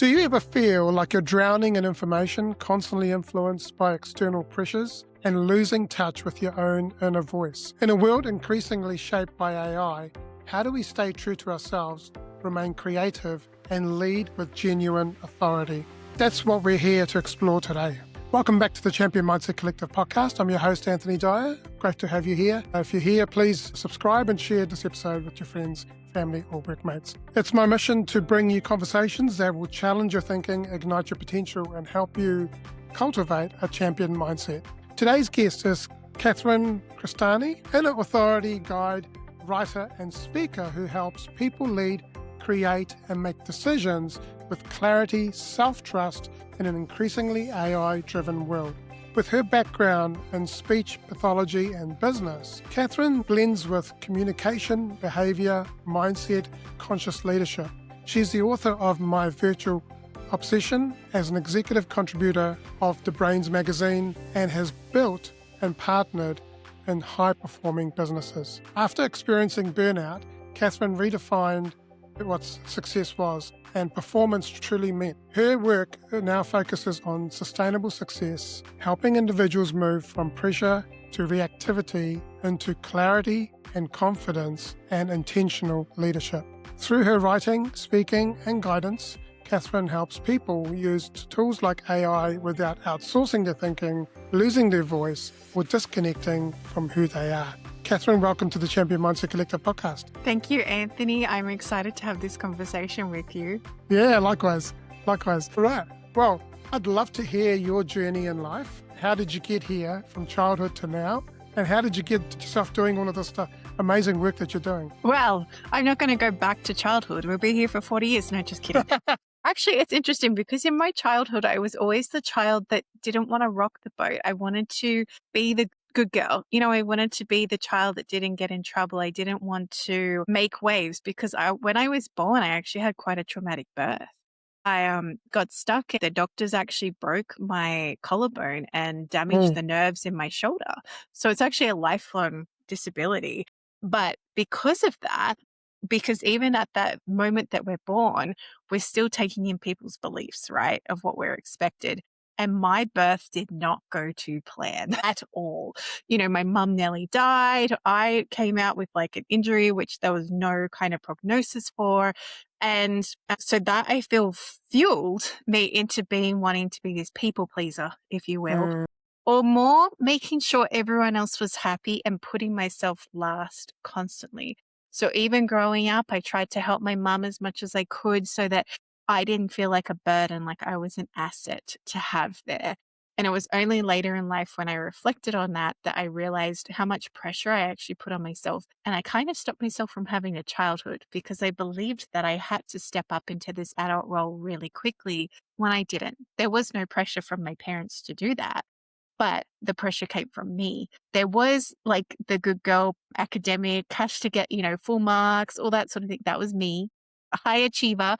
Do you ever feel like you're drowning in information, constantly influenced by external pressures, and losing touch with your own inner voice? In a world increasingly shaped by AI, how do we stay true to ourselves, remain creative, and lead with genuine authority? That's what we're here to explore today. Welcome back to the Champion Mindset Collective podcast. I'm your host, Anthony Dahya. Great to have you here. If you're here, please subscribe and share this episode with your friends, family, or workmates. It's my mission to bring you conversations that will challenge your thinking, ignite your potential, and help you cultivate a champion mindset. Today's guest is Crestani, inner authority guide, writer, and speaker who helps people lead, create, and make decisions with clarity, self-trust, in an increasingly AI-driven world. With her background in speech pathology and business, Catherine blends with communication, behavior, mindset, conscious leadership. She's the author of My Virtual Obsession as an executive contributor of The Brains magazine and has built and partnered in high-performing businesses. After experiencing burnout, Catherine redefined what success was and performance truly meant. Her work now focuses on sustainable success, helping individuals move from pressure to reactivity into clarity and confidence and intentional leadership. Through her writing, speaking, and guidance, Catherine helps people use tools like AI without outsourcing their thinking, losing their voice, or disconnecting from who they are. Catherine, welcome to the Champion Mindset Collective podcast. Thank you, Anthony. I'm excited to have this conversation with you. Yeah, likewise. All right. Well, I'd love to hear your journey in life. How did you get here from childhood to now? And how did you get yourself doing all of this stuff, amazing work that you're doing? Well, I'm not going to go back to childhood. We'll be here for 40 years. No, just kidding. Actually, it's interesting because in my childhood, I was always the child that didn't want to rock the boat. I wanted to be the good girl. I wanted to be the child that didn't get in trouble. I didn't want to make waves because when I was born, I actually had quite a traumatic birth. I got stuck. The doctors actually broke my collarbone and damaged the nerves in my shoulder. So it's actually a lifelong disability. But because of that, because even at that moment that we're born, we're still taking in people's beliefs, right, of what we're expected. And my birth did not go to plan at all. My mum nearly died. I came out with like an injury, which there was no kind of prognosis for. And so that I feel fueled me into wanting to be this people pleaser, if you will, or more making sure everyone else was happy and putting myself last constantly. So even growing up, I tried to help my mum as much as I could so that I didn't feel like a burden, like I was an asset to have there. And it was only later in life when I reflected on that I realized how much pressure I actually put on myself. And I kind of stopped myself from having a childhood because I believed that I had to step up into this adult role really quickly when I didn't. There was no pressure from my parents to do that, but the pressure came from me. There was like the good girl academic, has to get, full marks, all that sort of thing. That was me, a high achiever.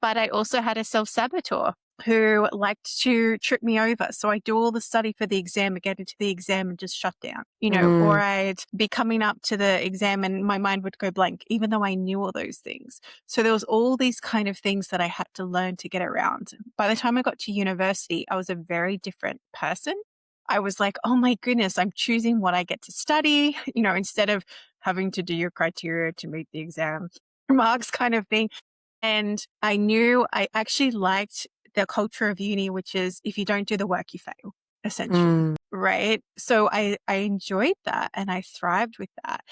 But I also had a self-saboteur who liked to trip me over. So I'd do all the study for the exam and get into the exam and just shut down, or I'd be coming up to the exam and my mind would go blank, even though I knew all those things. So there was all these kind of things that I had to learn to get around. By the time I got to university, I was a very different person. I was like, oh my goodness, I'm choosing what I get to study, instead of having to do your criteria to meet the exam marks kind of thing. And I knew I actually liked the culture of uni, which is if you don't do the work, you fail, essentially. Right? So I enjoyed that and I thrived with that.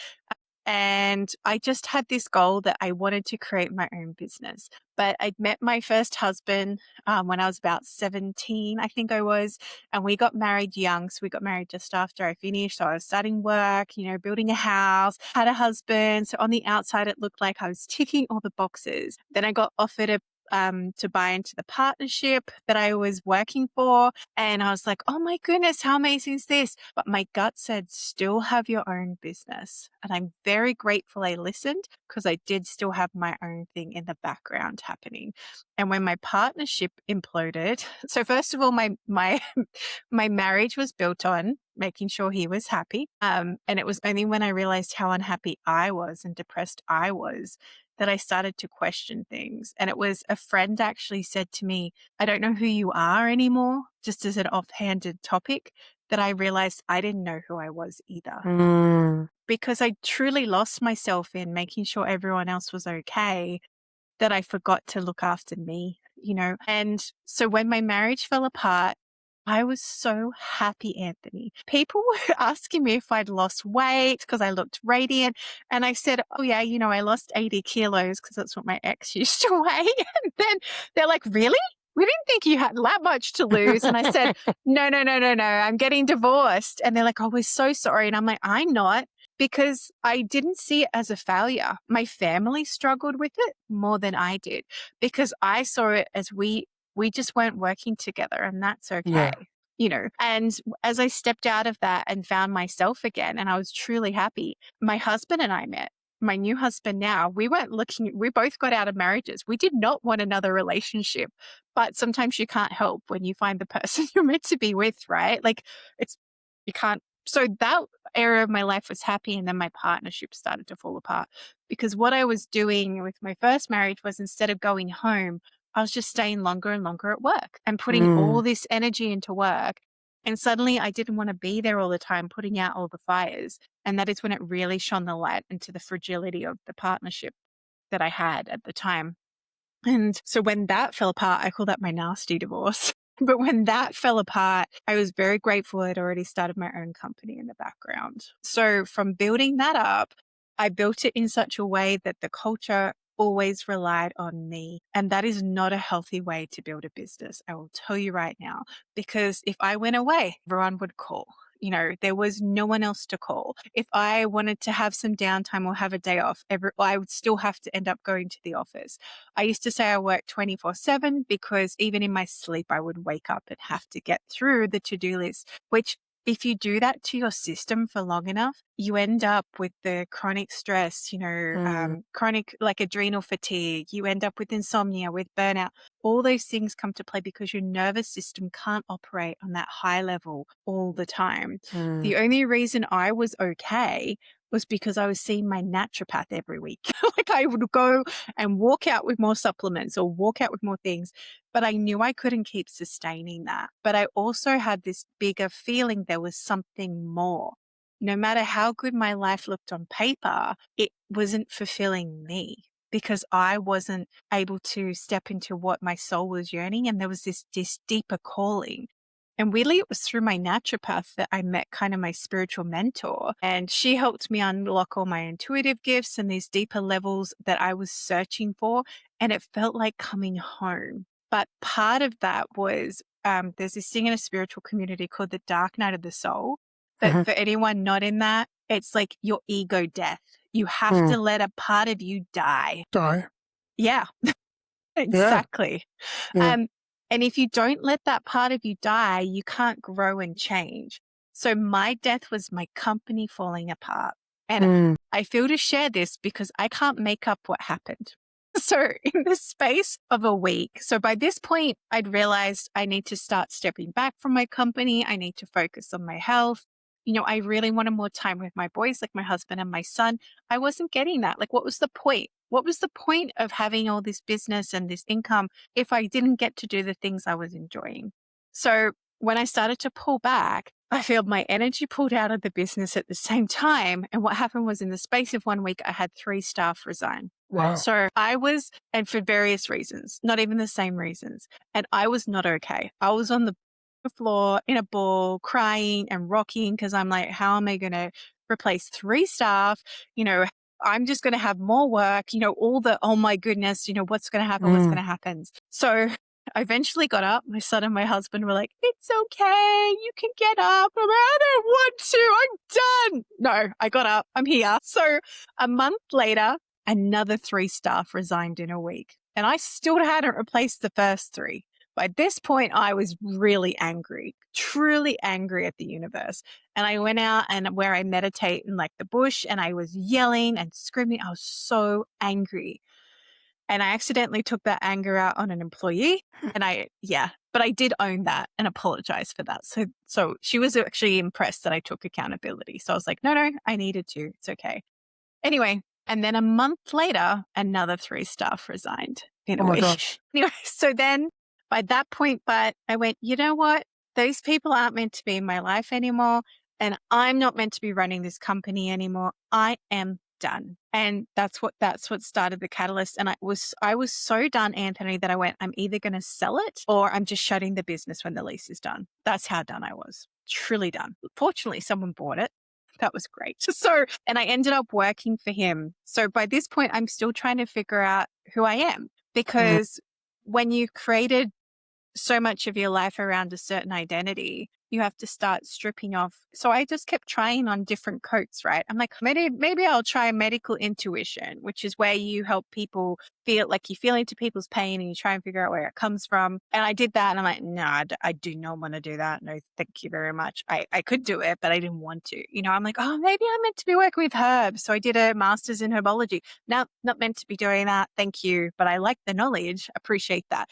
And I just had this goal that I wanted to create my own business. But I'd met my first husband when I was about 17, I think I was, and we got married young. So we got married just after I finished. So I was starting work, building a house, had a husband. So on the outside, it looked like I was ticking all the boxes. Then I got offered to buy into the partnership that I was working for. And I was like, oh my goodness, how amazing is this? But my gut said, still have your own business. And I'm very grateful I listened because I did still have my own thing in the background happening. And when my partnership imploded, so first of all, my marriage was built on making sure he was happy. And it was only when I realized how unhappy I was and depressed I was that I started to question things. And it was a friend actually said to me, I don't know who you are anymore, just as an offhanded topic, that I realized I didn't know who I was either. Because I truly lost myself in making sure everyone else was okay, that I forgot to look after me, you know? And so when my marriage fell apart, I was so happy, Anthony. People were asking me if I'd lost weight because I looked radiant. And I said, oh, yeah, you know, I lost 80 kilos because that's what my ex used to weigh. And then they're like, really? We didn't think you had that much to lose. And I said, no, no, no, no, no. I'm getting divorced. And they're like, oh, we're so sorry. And I'm like, I'm not, because I didn't see it as a failure. My family struggled with it more than I did, because I saw it as we just weren't working together, and that's okay. Yeah. You know, and as I stepped out of that and found myself again, and I was truly happy, my husband and I met. My new husband now, we weren't looking, we both got out of marriages. We did not want another relationship, but sometimes you can't help when you find the person you're meant to be with, right? Like you can't. So that area of my life was happy, and then my partnership started to fall apart, because what I was doing with my first marriage was, instead of going home, I was just staying longer and longer at work and putting all this energy into work. And suddenly I didn't want to be there all the time, putting out all the fires. And that is when it really shone the light into the fragility of the partnership that I had at the time. And so when that fell apart, I call that my nasty divorce. But when that fell apart, I was very grateful I'd already started my own company in the background. So from building that up, I built it in such a way that the culture always relied on me. And that is not a healthy way to build a business. I will tell you right now, because if I went away, everyone would call. You know, there was no one else to call. If I wanted to have some downtime or have a day off, I would still have to end up going to the office. I used to say I worked 24/7 because even in my sleep, I would wake up and have to get through the to-do list, which, if you do that to your system for long enough, you end up with the chronic stress, you know, chronic like adrenal fatigue. You end up with insomnia, with burnout. All those things come to play because your nervous system can't operate on that high level all the time. The only reason I was okay was because I was seeing my naturopath every week. Like I would go and walk out with more supplements or walk out with more things, but I knew I couldn't keep sustaining that. But I also had this bigger feeling there was something more. No matter how good my life looked on paper, it wasn't fulfilling me, because I wasn't able to step into what my soul was yearning. And there was this deeper calling. And really, it was through my naturopath that I met kind of my spiritual mentor. And she helped me unlock all my intuitive gifts and these deeper levels that I was searching for. And it felt like coming home. But part of that was there's this thing in a spiritual community called the dark night of the soul. But for anyone not in that, it's like your ego death. You have to let a part of you die. Die. Yeah, exactly. Yeah. And if you don't let that part of you die, you can't grow and change. So my death was my company falling apart. And I feel to share this because I can't make up what happened. So in the space of a week, so by this point, I'd realized I need to start stepping back from my company. I need to focus on my health. You know, I really wanted more time with my boys, like my husband and my son. I wasn't getting that. Like, what was the point? What was the point of having all this business and this income if I didn't get to do the things I was enjoying? So when I started to pull back, I feel my energy pulled out of the business at the same time. And what happened was, in the space of 1 week, I had 3 staff resign. Wow. So I was, and for various reasons, not even the same reasons. And I was not okay. I was on the floor in a ball, crying and rocking, because I'm like, how am I going to replace 3 staff? You know, I'm just going to have more work, you know, all the, oh my goodness, you know, what's going to happen? What's going to happen? So I eventually got up. My son and my husband were like, it's okay. You can get up. I'm like, I don't want to. I'm done. No, I got up. I'm here. So a month later, another 3 staff resigned in a week. And I still hadn't replaced the first 3. By this point, I was really angry, truly angry at the universe. And I went out and where I meditate in like the bush, and I was yelling and screaming. I was so angry. And I accidentally took that anger out on an employee. And but I did own that and apologize for that. So she was actually impressed that I took accountability. So I was like, no, I needed to. It's okay. Anyway, And then a month later, another 3 staff resigned in a Oh my week. gosh. Anyway, so then by that point, but I went, you know what? Those people aren't meant to be in my life anymore. And I'm not meant to be running this company anymore. I am done. And that's what started the catalyst. And I was so done, Anthony, that I went, I'm either going to sell it or I'm just shutting the business when the lease is done. That's how done I was. Truly done. Fortunately, someone bought it. That was great. So, and I ended up working for him. So by this point, I'm still trying to figure out who I am, because when you created so much of your life around a certain identity, you have to start stripping off. So I just kept trying on different coats, right? I'm like, maybe I'll try medical intuition, which is where you help people feel like you feel into people's pain and you try and figure out where it comes from. And I did that and I'm like, no, I do not want to do that. No, thank you very much. I could do it, but I didn't want to. I'm like, oh, maybe I'm meant to be working with herbs. So I did a master's in herbology. No, not meant to be doing that. Thank you. But I like the knowledge. Appreciate that.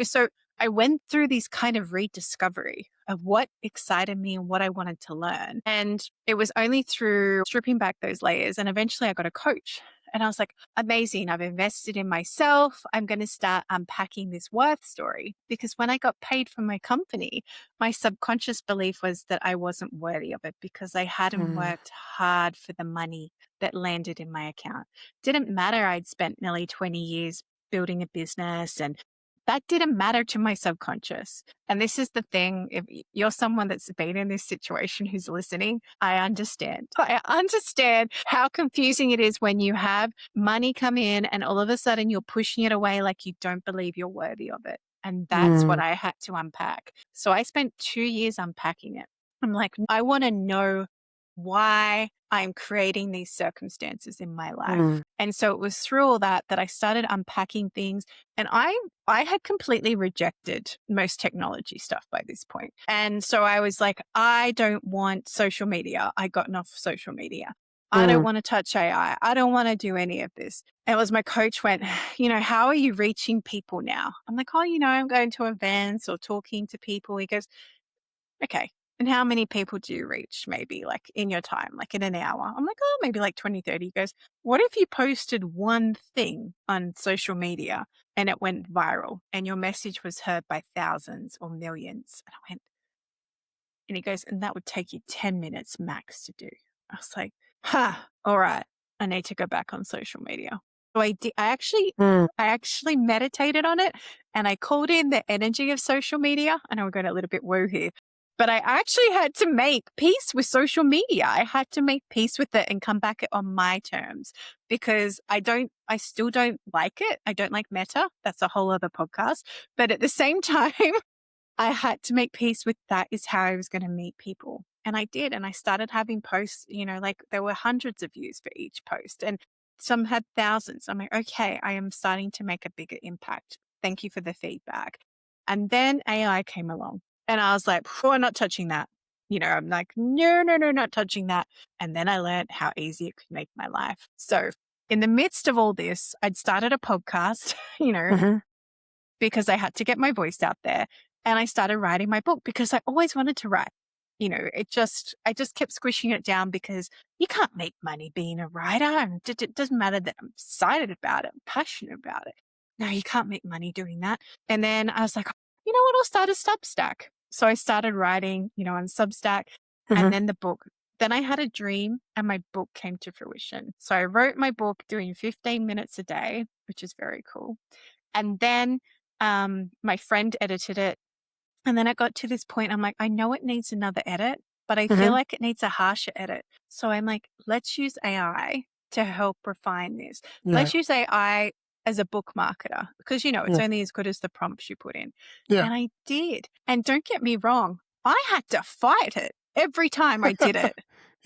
So I went through these kind of rediscovery of what excited me and what I wanted to learn. And it was only through stripping back those layers. And eventually I got a coach. And I was like, amazing. I've invested in myself. I'm going to start unpacking this worth story. Because when I got paid from my company, my subconscious belief was that I wasn't worthy of it because I hadn't worked hard for the money that landed in my account. Didn't matter. I'd spent nearly 20 years building a business, and that didn't matter to my subconscious. And this is the thing. If you're someone that's been in this situation who's listening, I understand. I understand how confusing it is when you have money come in and all of a sudden you're pushing it away like you don't believe you're worthy of it. And that's what I had to unpack. So I spent 2 years unpacking it. I'm like, I want to know why I'm creating these circumstances in my life. And so it was through all that I started unpacking things. And I had completely rejected most technology stuff by this point. And so I was like, I don't want social media. I gotten off social media. I don't want to touch AI. I don't want to do any of this. And it was my coach went, how are you reaching people now? I'm like, oh, I'm going to events or talking to people. He goes, okay. And how many people do you reach maybe like in your time, like in an hour? I'm like, oh, maybe like 20, 30. He goes, what if you posted one thing on social media and it went viral and your message was heard by thousands or millions? And I went, and he goes, and that would take you 10 minutes max to do. I was like, all right, I need to go back on social media. So I did, I actually meditated on it and I called in the energy of social media. I know we're going a little bit woo here. But I actually had to make peace with social media. I had to make peace with it and come back on my terms because I still don't like it. I don't like Meta. That's a whole other podcast. But at the same time, I had to make peace with that is how I was going to meet people. And I did. And I started having posts, like there were hundreds of views for each post and some had thousands. I'm like, okay, I am starting to make a bigger impact. Thank you for the feedback. And then AI came along. And I was like, I'm not touching that. I'm like, no, not touching that. And then I learned how easy it could make my life. So in the midst of all this, I'd started a podcast, because I had to get my voice out there. And I started writing my book because I always wanted to write. I just kept squishing it down because you can't make money being a writer. And it doesn't matter that I'm excited about it, I'm passionate about it. No, you can't make money doing that. And then I was like, you know what? I'll start a Substack. So I started writing, on Substack and then the book. Then I had a dream and my book came to fruition. So I wrote my book doing 15 minutes a day, which is very cool. And then my friend edited it. And then I got to this point, I'm like, I know it needs another edit, but I feel like it needs a harsher edit. So I'm like, let's use AI to help refine this. Yeah. Let's use AI as a book marketer because, it's only as good as the prompts you put in. Yeah. And I did. And don't get me wrong, I had to fight it every time I did it.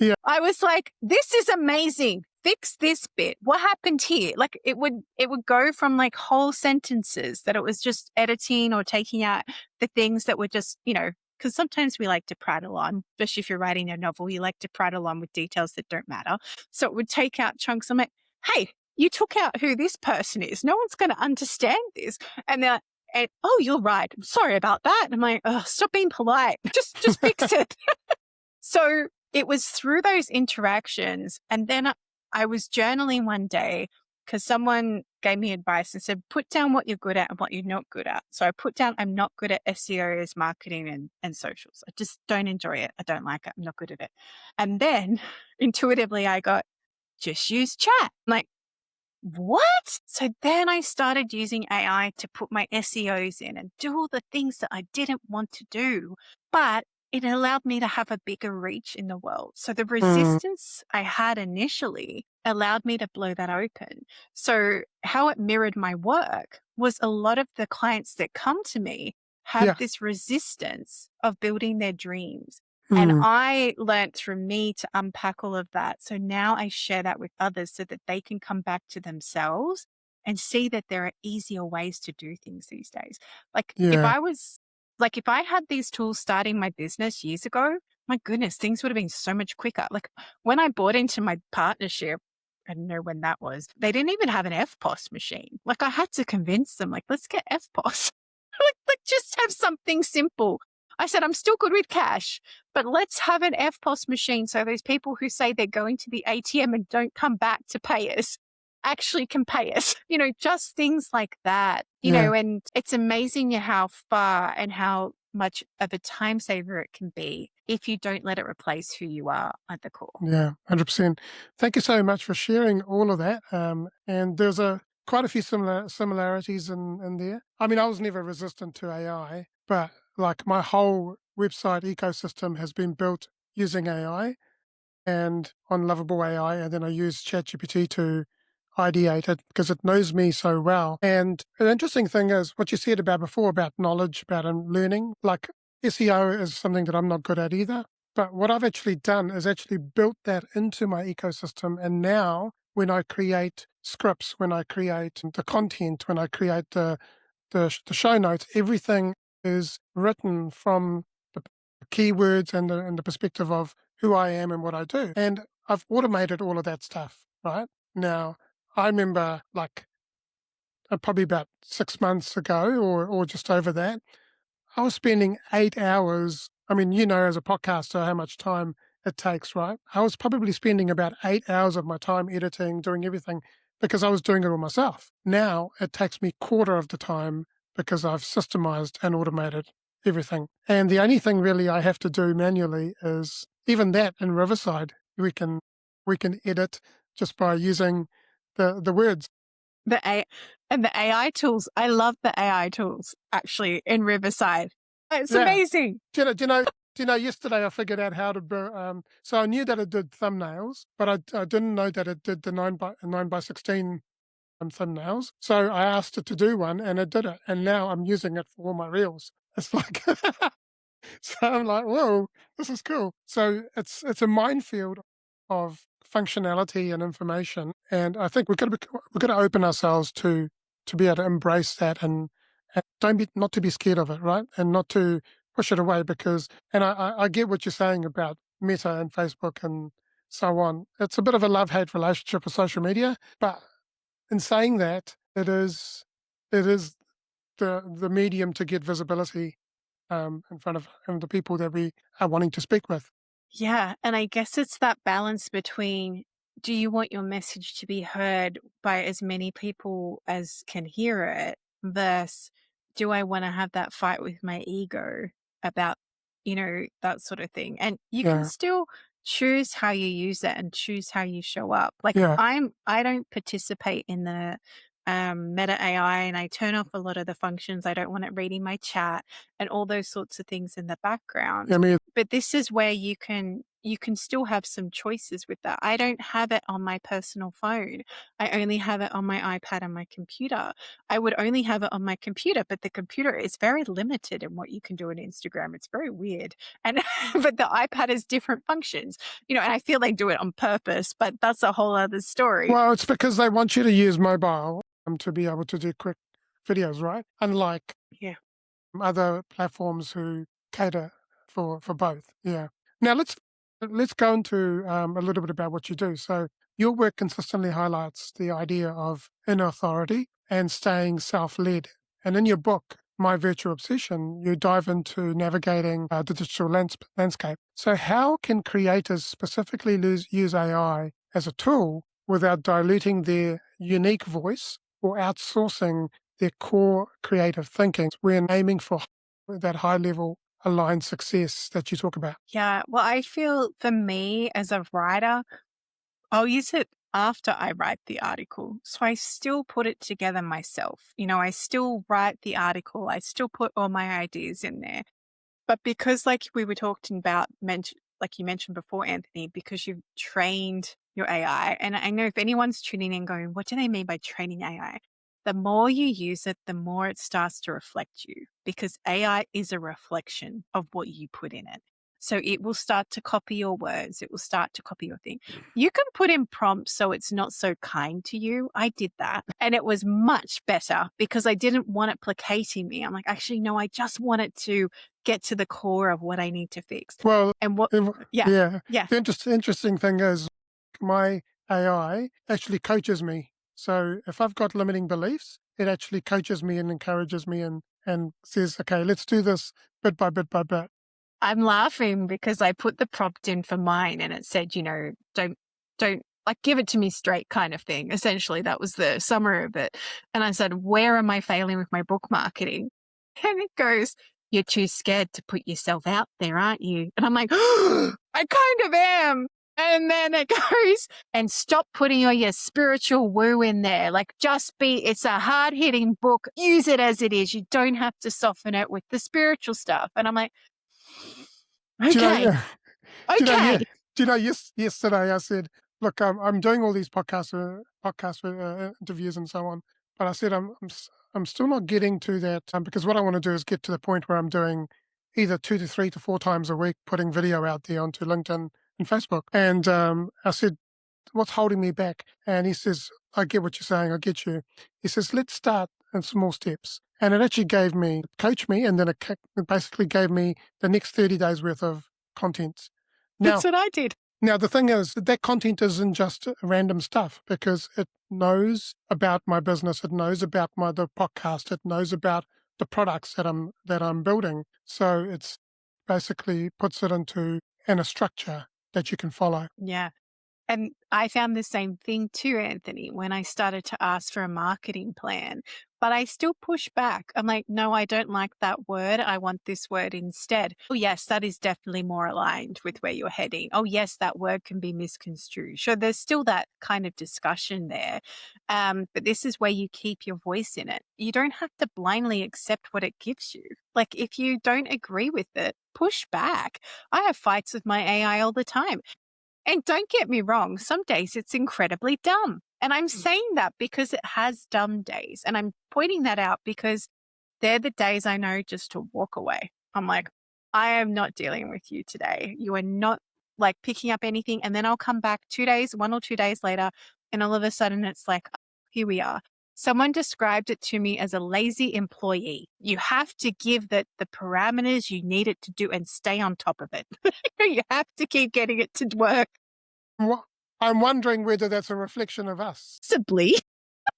Yeah. I was like, this is amazing. Fix this bit. What happened here? Like it would go from like whole sentences that it was just editing or taking out the things that were just, because sometimes we like to prattle on, especially if you're writing a novel, you like to prattle on with details that don't matter. So it would take out chunks. I'm like, hey, you took out who this person is. No one's going to understand this. And they're like, oh, you're right. I'm sorry about that. And I'm like, oh, stop being polite. Just fix it. So it was through those interactions. And then I was journaling one day because someone gave me advice and said, put down what you're good at and what you're not good at. So I put down, I'm not good at SEOs, marketing, and socials. I just don't enjoy it. I don't like it. I'm not good at it. And then intuitively, I got, just use chat. I'm like, what? So then I started using AI to put my SEOs in and do all the things that I didn't want to do, but it allowed me to have a bigger reach in the world. So the Mm, resistance I had initially allowed me to blow that open. So how it mirrored my work was a lot of the clients that come to me have yeah. this resistance of building their dreams. And Mm, I learned through me to unpack all of that. So now I share that with others so that they can come back to themselves and see that there are easier ways to do things these days. Like yeah. if I had these tools starting my business years ago, my goodness, things would have been so much quicker. Like when I bought into my partnership, I don't know when that was, they didn't even have an FPOS machine. Like I had to convince them, like, let's get FPOS. like just have something simple. I said, I'm still good with cash, but let's have an FPOS machine so those people who say they're going to the ATM and don't come back to pay us actually can pay us, just things like that, Yeah. and it's amazing how far and how much of a time saver it can be if you don't let it replace who you are at the core. Yeah, 100%. Thank you so much for sharing all of that. And there's quite a few similarities in there. I mean, I was never resistant to AI, but like my whole website ecosystem has been built using AI and on Lovable AI, and then I use ChatGPT to ideate it because it knows me so well. And an interesting thing is what you said about before about knowledge, about learning. Like SEO is something that I'm not good at either. But what I've actually done is actually built that into my ecosystem. And now when I create scripts, when I create the content, when I create the show notes, everything is written from the keywords and the perspective of who I am and what I do. And I've automated all of that stuff, right? Now, I remember like probably about 6 months ago or just over that, I was spending 8 hours. I mean, as a podcaster, how much time it takes, right? I was probably spending about 8 hours of my time editing, doing everything because I was doing it all myself. Now it takes me quarter of the time because I've systemized and automated everything. And the only thing really I have to do manually is even that in Riverside, we can edit just by using the words. The A and the AI tools. I love the AI tools actually in Riverside. It's Yeah. amazing. Yesterday I figured out how to, so I knew that it did thumbnails, but I didn't know that it did the 9 by 16 thumbnails. So I asked it to do one and it did it. And now I'm using it for all my reels. It's like, so I'm like, whoa, this is cool. So it's a minefield of functionality and information, and I think we've got to open ourselves to be able to embrace that and don't be not to be scared of it, right? And not to push it away because, and I get what you're saying about Meta and Facebook and so on. It's a bit of a love hate relationship with social media, but in saying that, it is the medium to get visibility in front of the people that we are wanting to speak with. Yeah. And I guess it's that balance between, do you want your message to be heard by as many people as can hear it versus do I want to have that fight with my ego about, that sort of thing. And you can Yeah, still choose how you use it and choose how you show up. Like yeah, I don't participate in the meta AI and I turn off a lot of the functions. I don't want it reading my chat and all those sorts of things in the background, yeah. Me, but this is where you can still have some choices with that. I don't have it on my personal phone. I only have it on my iPad and my computer. I would only have it on my computer, but the computer is very limited in what you can do on Instagram. It's very weird. And but the iPad has different functions, and I feel they do it on purpose, but that's a whole other story. well, it's because they want you to use mobile to be able to do quick videos, right? Unlike Yeah. other platforms who cater for both. Yeah. Now let's go into a little bit about what you do. So your work consistently highlights the idea of inner authority and staying self-led. And in your book, My Virtual Obsession, you dive into navigating the digital landscape. So how can creators specifically use AI as a tool without diluting their unique voice or outsourcing their core creative thinking. We're aiming for that high level aligned success that you talk about. Yeah. Well, I feel for me as a writer, I'll use it after I write the article. So I still put it together myself. I still write the article. I still put all my ideas in there. But because like we were talking about, like you mentioned before, Anthony, because you've trained your AI, and I know if anyone's tuning in going, what do they mean by training AI? The more you use it, the more it starts to reflect you, because AI is a reflection of what you put in it. So it will start to copy your words. It will start to copy your thing. You can put in prompts so it's not so kind to you. I did that and it was much better because I didn't want it placating me. I'm like, actually, no, I just want it to get to the core of what I need to fix. Well, And what, yeah, yeah. yeah. The interesting thing is my AI actually coaches me. So if I've got limiting beliefs, it actually coaches me and encourages me and says, okay, let's do this bit by bit by bit. I'm laughing because I put the prompt in for mine and it said, don't like give it to me straight kind of thing. Essentially, that was the summary of it. And I said, where am I failing with my book marketing? And it goes, you're too scared to put yourself out there, aren't you? And I'm like, I kind of am. And then it goes, and stop putting all your spiritual woo in there. Like, it's a hard hitting book. Use it as it is. You don't have to soften it with the spiritual stuff. And I'm like, Do you know, okay, do you know, yeah, okay. do you know, yesterday I said, look, I'm doing all these interviews and so on, but I said, I'm still not getting to that because what I want to do is get to the point where I'm doing either 2 to 3 to 4 times a week, putting video out there onto LinkedIn and Facebook. And I said, what's holding me back? And he says, I get what you're saying. I get you. He says, let's start in small steps. And it actually coached me, and then it basically gave me the next 30 days worth of content. Now, That's what I did. now the thing is that content isn't just random stuff because it knows about my business. It knows about the podcast. It knows about the products that I'm building. So it's basically puts it in a structure that you can follow. Yeah. And I found the same thing too, Anthony, when I started to ask for a marketing plan. But I still push back. I'm like, no, I don't like that word. I want this word instead. Oh, yes, that is definitely more aligned with where you're heading. Oh, yes, that word can be misconstrued. So there's still that kind of discussion there. But this is where you keep your voice in it. You don't have to blindly accept what it gives you. Like if you don't agree with it, push back. I have fights with my AI all the time. And don't get me wrong, some days it's incredibly dumb. And I'm saying that because it has dumb days. And I'm pointing that out because they're the days I know just to walk away. I'm like, I am not dealing with you today. You are not like picking up anything. And then I'll come back 1 or 2 days later. And all of a sudden it's like, oh, here we are. Someone described it to me as a lazy employee. You have to give the parameters you need it to do and stay on top of it. You have to keep getting it to work. I'm wondering whether that's a reflection of us. Possibly.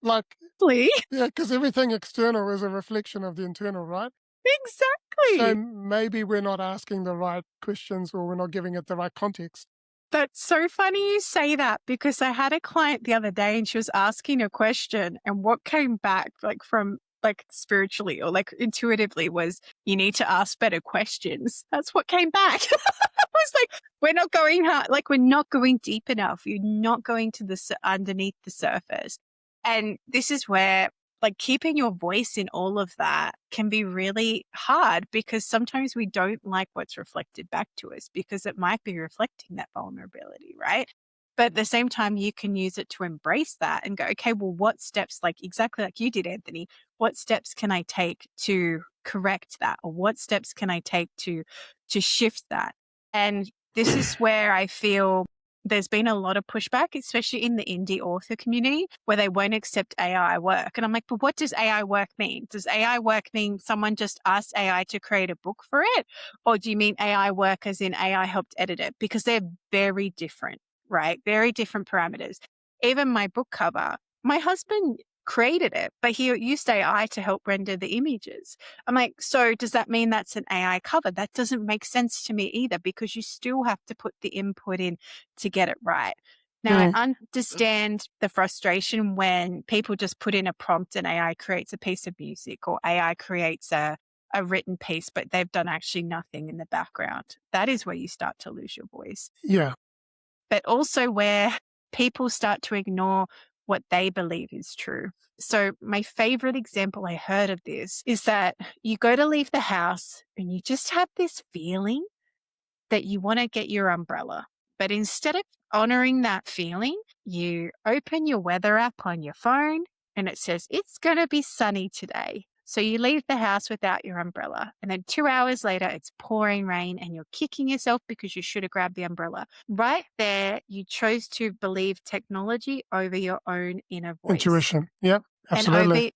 Like, Possibly. yeah, because everything external is a reflection of the internal, right? So Exactly. maybe we're not asking the right questions or we're not giving it the right context. That's so funny you say that because I had a client the other day and she was asking a question and what came back like from like spiritually or like intuitively was you need to ask better questions. That's what came back. I was like, we're not going hard, like we're not going deep enough. You're not going to the underneath the surface. And this is where like keeping your voice in all of that can be really hard because sometimes we don't like what's reflected back to us because it might be reflecting that vulnerability, right? But at the same time, you can use it to embrace that and go, okay, well, what steps, like exactly like you did, Anthony, what steps can I take to correct that? Or what steps can I take to shift that? And this is where I feel there's been a lot of pushback, especially in the indie author community, where they won't accept AI work. And I'm like, but what does AI work mean? Does AI work mean someone just asked AI to create a book for it? Or do you mean AI work as in AI helped edit it? Because they're very different, right? Very different parameters. Even my book cover, my husband created it, but he used AI to help render the images. I'm like, so does that mean that's an AI cover? That doesn't make sense to me either because you still have to put the input in to get it right. Now, I Mm. understand the frustration when people just put in a prompt and AI creates a piece of music or AI creates a written piece, but they've done actually nothing in the background. That is where you start to lose your voice. Yeah. But also where people start to ignore what they believe is true. So, my favorite example I heard of this is that you go to leave the house and you just have this feeling that you want to get your umbrella. But instead of honoring that feeling, you open your weather app on your phone and it says, it's going to be sunny today. So you leave the house without your umbrella. And then 2 hours later, it's pouring rain and you're kicking yourself because you should have grabbed the umbrella. Right there, you chose to believe technology over your own inner voice. Intuition. Yep. And Absolutely.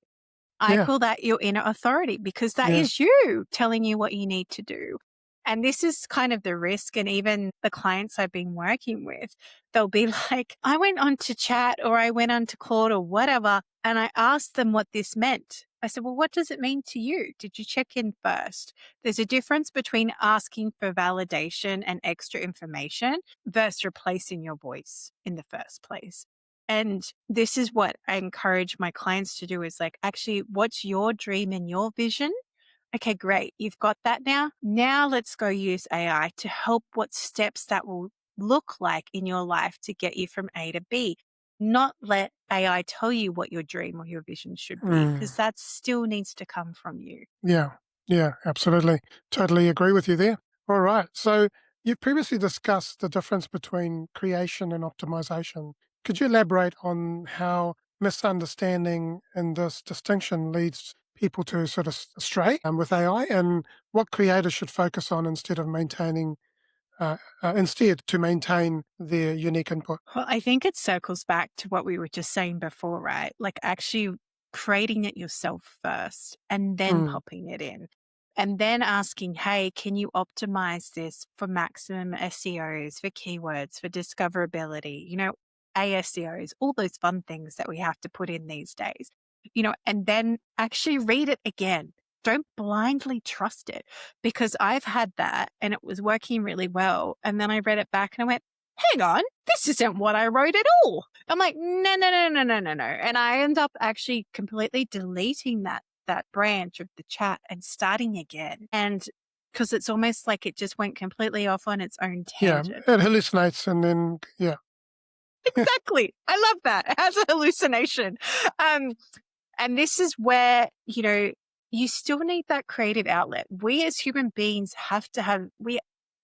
I Yeah. call that your inner authority because that Yeah. is you telling you what you need to do. And this is kind of the risk. And even the clients I've been working with, they'll be like, I went on to chat or I went on to Claude or whatever. And I asked them what this meant. I said, well, what does it mean to you? Did you check in first? There's a difference between asking for validation and extra information versus replacing your voice in the first place. And this is what I encourage my clients to do is like, actually, what's your dream and your vision? Okay, great. You've got that now. Now let's go use AI to help what steps that will look like in your life to get you from A to B. Not let AI tell you what your dream or your vision should be, Mm. because that still needs to come from you. Yeah. Yeah. Absolutely. Totally agree with you there. All right. So you've previously discussed the difference between creation and optimization. Could you elaborate on how misunderstanding in this distinction leads people to sort of astray with AI, and what creators should focus on instead to maintain their unique input? Well, I think it circles back to what we were just saying before, right? Like actually creating it yourself first and then Mm. popping it in. And then asking, hey, can you optimize this for maximum SEOs, for keywords, for discoverability, ASEOs, all those fun things that we have to put in these days, and then actually read it again. Don't blindly trust it because I've had that and it was working really well. And then I read it back and I went, hang on, this isn't what I wrote at all. I'm like, no, no, no, no, no, no, no. And I end up actually completely deleting that branch of the chat and starting again. And because it's almost like it just went completely off on its own Yeah. tangent. It hallucinates, and then yeah. Exactly. I love that. It has a hallucination. Um, And this is where, you still need that creative outlet. We as human beings have to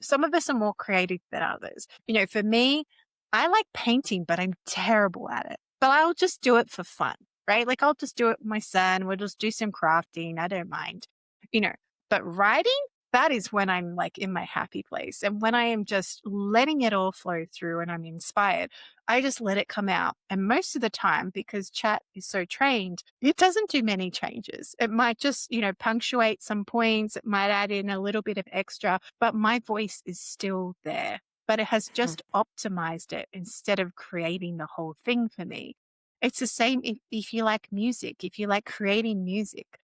some of us are more creative than others. For me, I like painting, but I'm terrible at it. But I'll just do it for fun, right? Like I'll just do it with my son. We'll just do some crafting. I don't mind, you know, but writing, that is when I'm like in my happy place. And when I am just letting it all flow through and I'm inspired, I just let it come out. And most of the time, because chat is so trained, it doesn't do many changes. It might just, punctuate some points. It might add in a little bit of extra, but my voice is still there. But it has just optimized it instead of creating the whole thing for me. It's the same if you like music, if you like creating music,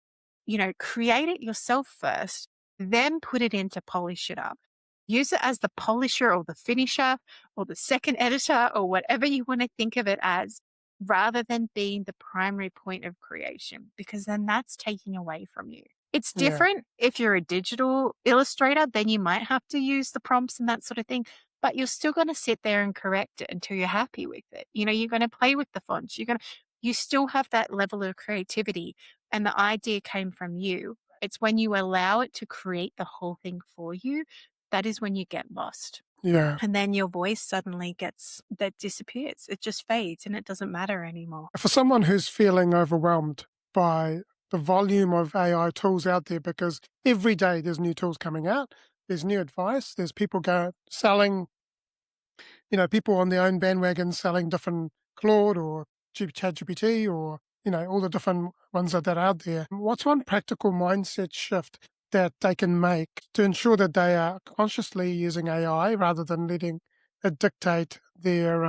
create it yourself first, then put it in to polish it up. Use it as the polisher or the finisher or the second editor or whatever you want to think of it as, rather than being the primary point of creation, because then that's taking away from you. It's Yeah. different if you're a digital illustrator, then you might have to use the prompts and that sort of thing, but you're still going to sit there and correct it until you're happy with it. You're going to play with the fonts. You still have that level of creativity and the idea came from you. It's when you allow it to create the whole thing for you, that is when you get lost. Yeah. And then your voice suddenly that disappears. It just fades and it doesn't matter anymore. For someone who's feeling overwhelmed by the volume of AI tools out there, because every day there's new tools coming out, there's new advice, there's people selling, people on their own bandwagon selling different Claude or ChatGPT or, all the different ones that are out there. What's one practical mindset shift that they can make to ensure that they are consciously using AI rather than letting it dictate their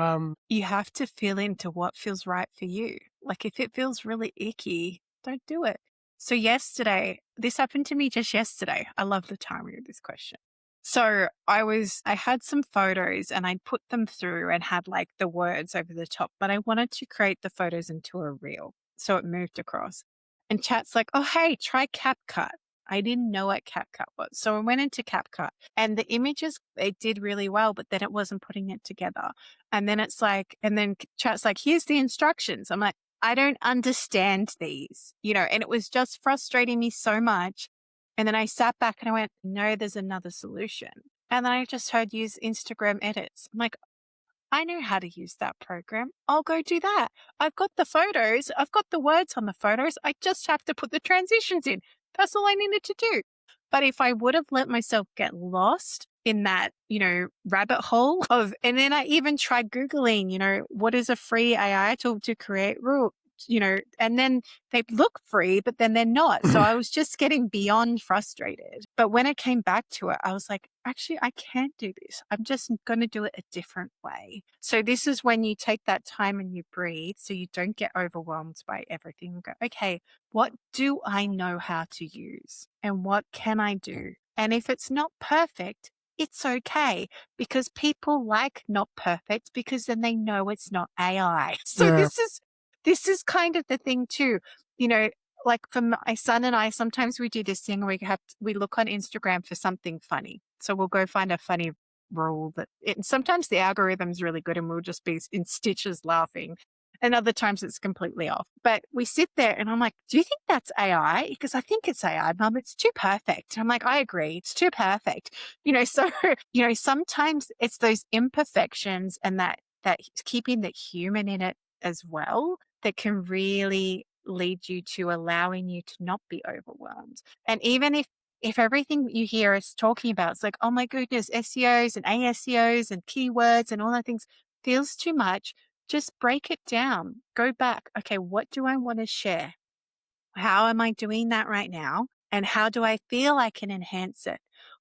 You have to feel into what feels right for you. Like if it feels really icky, don't do it. So this happened to me just yesterday. I love the timing of this question. So I had some photos and I put them through and had like the words over the top, but I wanted to create the photos into a reel. So it moved across. And chat's like, oh, hey, try CapCut. I didn't know what CapCut was. So I went into CapCut and the images, it did really well, but then it wasn't putting it together. And then it's like, and then chat's like, here's the instructions. I'm like, I don't understand these, and it was just frustrating me so much. And then I sat back and I went, no, there's another solution. And then I just heard use Instagram edits. I'm like, I know how to use that program. I'll go do that. I've got the photos. I've got the words on the photos. I just have to put the transitions in. That's all I needed to do. But if I would have let myself get lost in that, rabbit hole of, and then I even tried Googling, what is a free AI tool to create rules, and then they look free, but then they're not. So I was just getting beyond frustrated. But when it came back to it, I was like, actually, I can't do this. I'm just going to do it a different way. So this is when you take that time and you breathe so you don't get overwhelmed by everything. You go, okay, what do I know how to use and what can I do? And if it's not perfect, it's okay because people like not perfect because then they know it's not AI. So Yeah. this is kind of the thing too, like for my son and I, sometimes we do this thing where we look on Instagram for something funny. So we'll go find a funny rule sometimes the algorithm's really good and we'll just be in stitches laughing. And other times it's completely off. But we sit there and I'm like, do you think that's AI? Because I think it's AI, Mum. It's too perfect. I'm like, I agree. It's too perfect. So, sometimes it's those imperfections and that keeping the human in it as well that can really lead you to allowing you to not be overwhelmed. And even if everything you hear us talking about is like, oh my goodness, SEOs and ASEOs and keywords and all that things feels too much, just break it down. Go back. Okay, what do I want to share? How am I doing that right now? And how do I feel I can enhance it?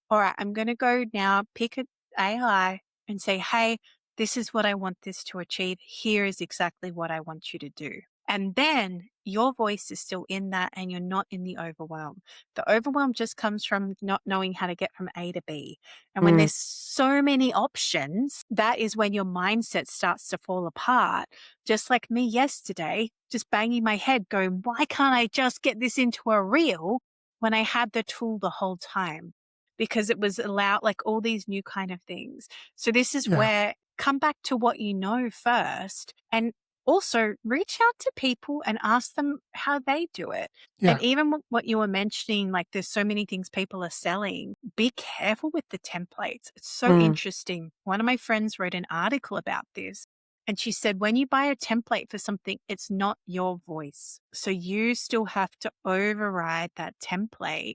All right, I'm going to go now, pick an AI and say, hey, this is what I want this to achieve. Here is exactly what I want you to do. And then your voice is still in that and you're not in the overwhelm. The overwhelm just comes from not knowing how to get from A to B. And when Mm. there's so many options, that is when your mindset starts to fall apart. Just like me yesterday, just banging my head going, why can't I just get this into a reel when I had the tool the whole time? Because it was allowed like all these new kind of things. So this is Yeah. where come back to what you know first and also reach out to people and ask them how they do it. Yeah. And even what you were mentioning, like there's so many things people are selling, be careful with the templates. It's so Mm. interesting. One of my friends wrote an article about this. And she said, when you buy a template for something, it's not your voice. So you still have to override that template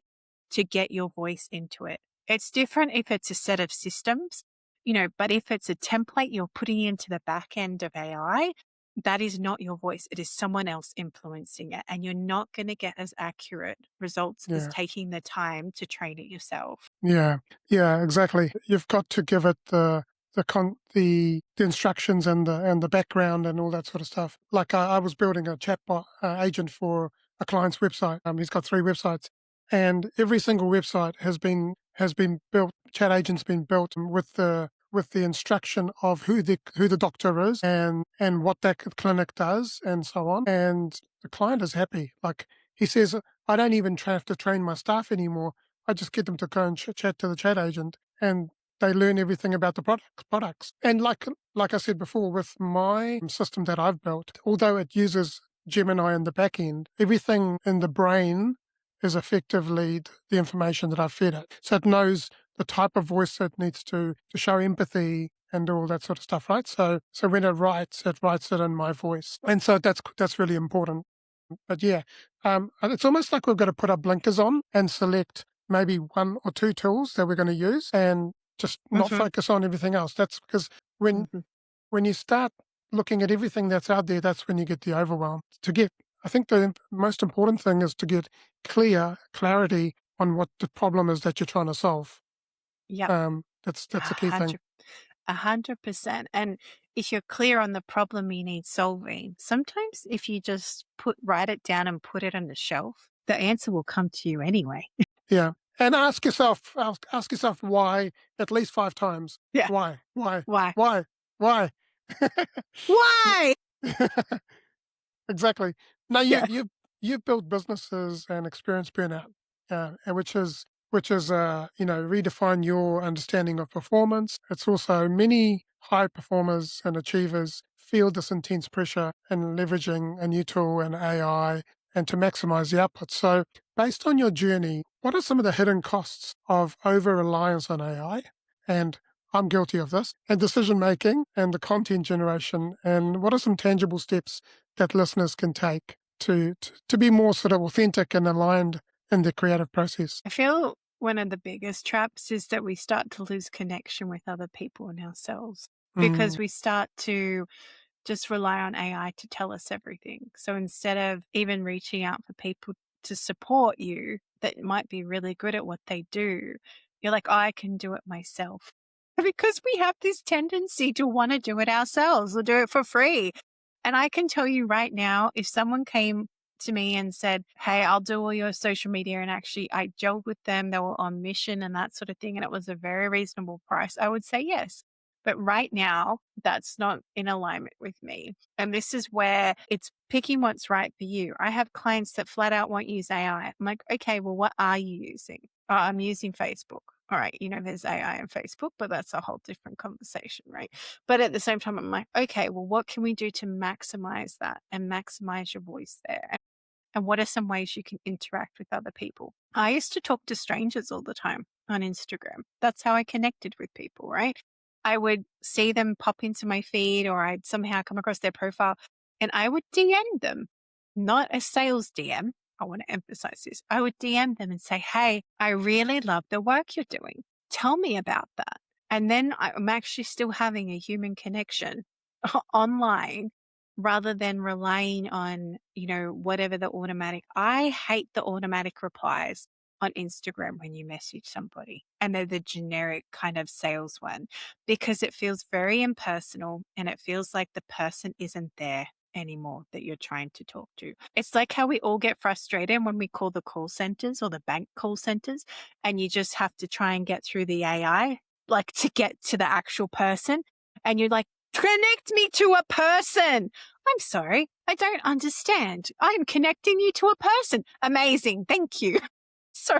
to get your voice into it. It's different if it's a set of systems, but if it's a template you're putting into the back end of AI, that is not your voice. It is someone else influencing it. And you're not going to get as accurate results as Yeah. taking the time to train it yourself. Yeah, yeah, exactly. You've got to give it the instructions and the background and all that sort of stuff. Like I was building a chatbot agent for a client's website. He's got 3 websites, and every single website has been built. Chat agent's been built with the instruction of who the doctor is and what that clinic does and so on. And the client is happy. Like he says, I don't even have to train my staff anymore. I just get them to go and chat to the chat agent, and they learn everything about the products. And like I said before, with my system that I've built, although it uses Gemini in the back end, everything in the brain is effectively the information that I've fed it. So it knows the type of voice it needs to show empathy and all that sort of stuff, right? So when it writes it in my voice, and so that's really important. But yeah, and it's almost like we've got to put our blinkers on and select maybe 1 or 2 tools that we're going to use and just not Mm-hmm. focus on everything else. That's because when Mm-hmm. when you start looking at everything that's out there, that's when you get the overwhelm. I think the most important thing is to get clarity on what the problem is that you're trying to solve. Yep. That's a key thing. 100%. And if you're clear on the problem you need solving, sometimes if you just write it down and put it on the shelf, the answer will come to you anyway. Yeah. And ask yourself why at least 5 times. Yeah. Why? Why? Why? Why? Why? Why? Exactly. Now Yeah. you've built businesses and experienced burnout, and which is redefine your understanding of performance. It's also many high performers and achievers feel this intense pressure and leveraging a new tool and AI and to maximize the output. So, based on your journey, what are some of the hidden costs of over reliance on AI? And I'm guilty of this, and decision making and the content generation. And what are some tangible steps that listeners can take to be more sort of authentic and aligned in the creative process? I feel one of the biggest traps is that we start to lose connection with other people and ourselves Mm, because we start to just rely on AI to tell us everything. So instead of even reaching out for people to support you that might be really good at what they do, you're like, I can do it myself. Because we have this tendency to want to do it ourselves or do it for free. And I can tell you right now, if someone came to me and said, hey, I'll do all your social media, and actually I gelled with them, they were on mission and that sort of thing, and it was a very reasonable price, I would say yes. But right now, that's not in alignment with me. And this is where it's picking what's right for you. I have clients that flat out won't use AI. I'm like, okay, well, what are you using? Oh, I'm using Facebook. All right, there's AI on Facebook, but that's a whole different conversation, right? But at the same time, I'm like, okay, well, what can we do to maximize that and maximize your voice there? And what are some ways you can interact with other people? I used to talk to strangers all the time on Instagram. That's how I connected with people, right? I would see them pop into my feed or I'd somehow come across their profile and I would DM them, not a sales DM. I want to emphasize this. I would DM them and say, hey, I really love the work you're doing. Tell me about that. And then I'm actually still having a human connection online rather than relying on, whatever the automatic. I hate the automatic replies on Instagram when you message somebody and they're the generic kind of sales one because it feels very impersonal and it feels like the person isn't there anymore that you're trying to talk to. It's like how we all get frustrated when we call the call centers or the bank call centers and you just have to try and get through the AI, like to get to the actual person. And you're like, connect me to a person. I'm sorry, I don't understand. I'm connecting you to a person. Amazing. Thank you. So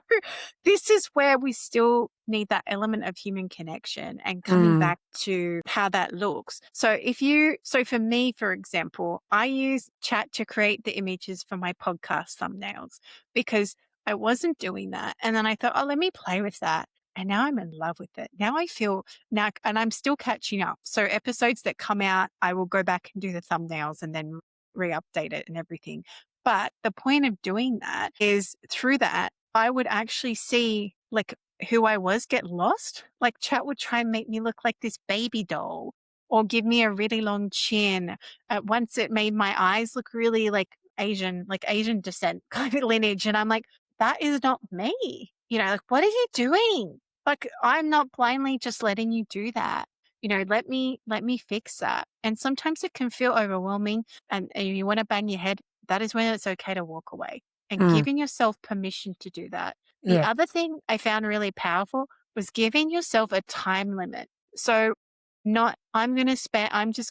this is where we still need that element of human connection and coming mm, back to how that looks. So for me, for example, I use chat to create the images for my podcast thumbnails because I wasn't doing that. And then I thought, oh, let me play with that. And now I'm in love with it. Now I feel now, and I'm still catching up. So episodes that come out, I will go back and do the thumbnails and then re-update it and everything. But the point of doing that is through that, I would actually see like who I was get lost. Like chat would try and make me look like this baby doll or give me a really long chin. At once it made my eyes look really like Asian descent kind of lineage. And I'm like, that is not me. Like, what are you doing? Like, I'm not blindly just letting you do that. Let me fix that. And sometimes it can feel overwhelming and you want to bang your head. That is when it's okay to walk away and mm, giving yourself permission to do that. The yeah. other thing I found really powerful was giving yourself a time limit. So not, I'm just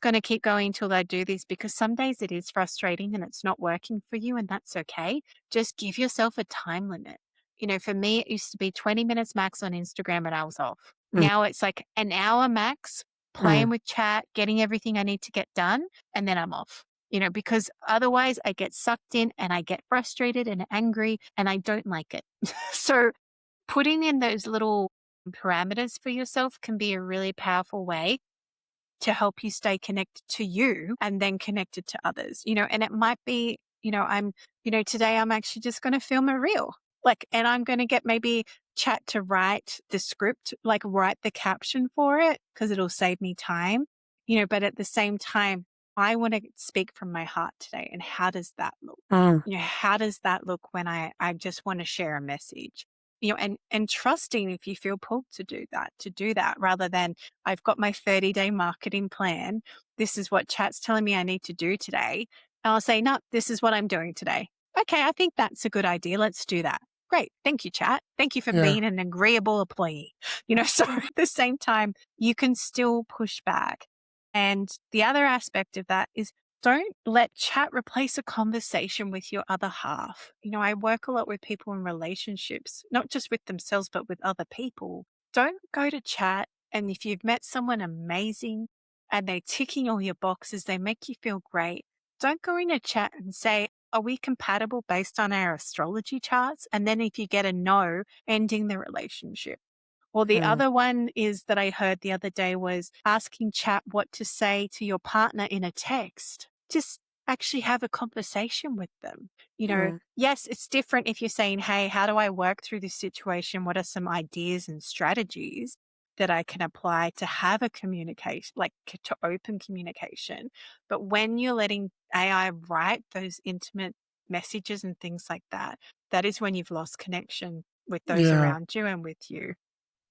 going to keep going until I do this because some days it is frustrating and it's not working for you and that's okay. Just give yourself a time limit. For me, it used to be 20 minutes max on Instagram and I was off. Mm, Now it's like an hour max mm, playing with chat, getting everything I need to get done, and then I'm off. Because otherwise I get sucked in and I get frustrated and angry and I don't like it. So putting in those little parameters for yourself can be a really powerful way to help you stay connected to you and then connected to others, and it might be, today I'm actually just going to film a reel, and I'm going to get maybe chat to write the script, like write the caption for it because it'll save me time, but at the same time, I want to speak from my heart today. And how does that look? mm, How does that look when I just want to share a message? And trusting if you feel pulled to do that rather than I've got my 30-day marketing plan. This is what chat's telling me I need to do today. And I'll say, no, this is what I'm doing today. Okay, I think that's a good idea. Let's do that. Great. Thank you, chat. Thank you for Yeah. being an agreeable employee. So at the same time, you can still push back. And the other aspect of that is don't let chat replace a conversation with your other half. I work a lot with people in relationships, not just with themselves, but with other people. Don't go to chat. And if you've met someone amazing and they're ticking all your boxes, they make you feel great, don't go in a chat and say, are we compatible based on our astrology charts? And then if you get a no, ending the relationship. Or the Mm, other one is that I heard the other day was asking chat what to say to your partner in a text. Just actually have a conversation with them. mm, Yes, it's different if you're saying, hey, how do I work through this situation? What are some ideas and strategies that I can apply to have a communication, like to open communication? But when you're letting AI write those intimate messages and things like that, that is when you've lost connection with those yeah. around you and with you.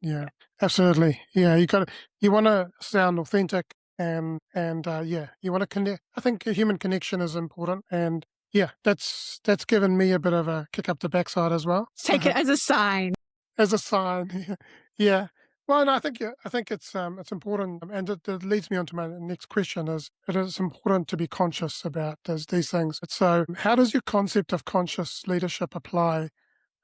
Yeah, absolutely. Yeah, you want to sound authentic and yeah, you want to connect. I think a human connection is important, and yeah, that's given me a bit of a kick up the backside as well. Take it as a sign. As a sign, yeah. Well, and I think yeah, I think it's important, and it leads me on to my next question: is it is important to be conscious about these things. So, how does your concept of conscious leadership apply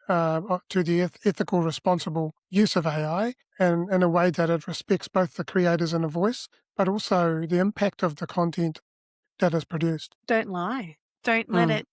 to the ethical, responsible use of AI and in a way that it respects both the creators and the voice, but also the impact of the content that is produced? Don't lie. Don't let Mm, it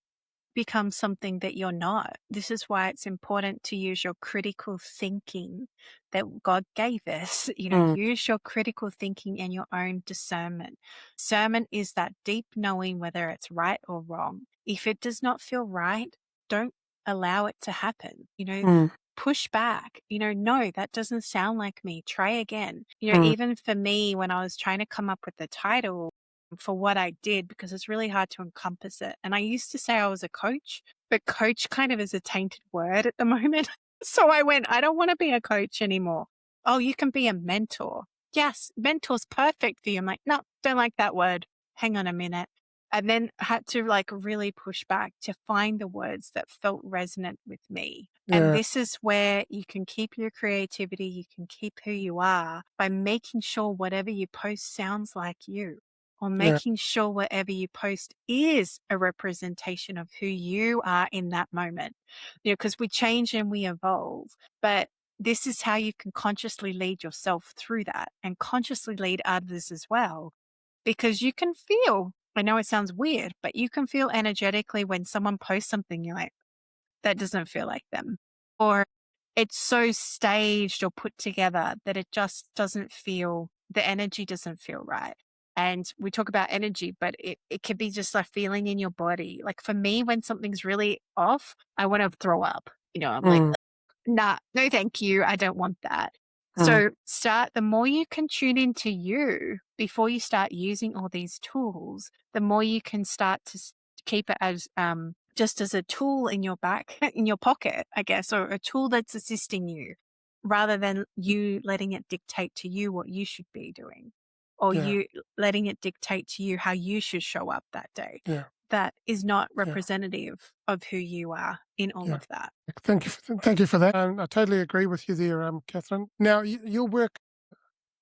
become something that you're not. This is why it's important to use your critical thinking that God gave us. mm, Use your critical thinking and your own discernment. Discernment is that deep knowing whether it's right or wrong. If it does not feel right, don't allow it to happen. mm, Push back, no, that doesn't sound like me. Try again. mm, Even for me, when I was trying to come up with the title, for what I did because it's really hard to encompass it. And I used to say I was a coach, but coach kind of is a tainted word at the moment. So I went, I don't want to be a coach anymore. Oh, you can be a mentor. Yes, mentor's perfect for you. I'm like, no, don't like that word. Hang on a minute. And then had to really push back to find the words that felt resonant with me. And yeah, this is where you can keep your creativity, you can keep who you are by making sure whatever you post sounds like you, or yeah, making sure whatever you post is a representation of who you are in that moment. Because we change and we evolve, but this is how you can consciously lead yourself through that and consciously lead others as well. Because you can feel, I know it sounds weird, but you can feel energetically when someone posts something, you're like, that doesn't feel like them. Or it's so staged or put together that it just doesn't feel, the energy doesn't feel right. And we talk about energy, but it could be just a feeling in your body. Like for me, when something's really off, I want to throw up. I'm like, mm, nah, no, thank you. I don't want that. mm, So the more you can tune into you before you start using all these tools, the more you can start to keep it as just as a tool in your back, in your pocket, I guess, or a tool that's assisting you rather than you letting it dictate to you what you should be doing or yeah, you letting it dictate to you how you should show up that day. yeah, That is not yeah, representative of who you are in all yeah. of that. Thank you for that, and I totally agree with you there, Catherine. Now, your work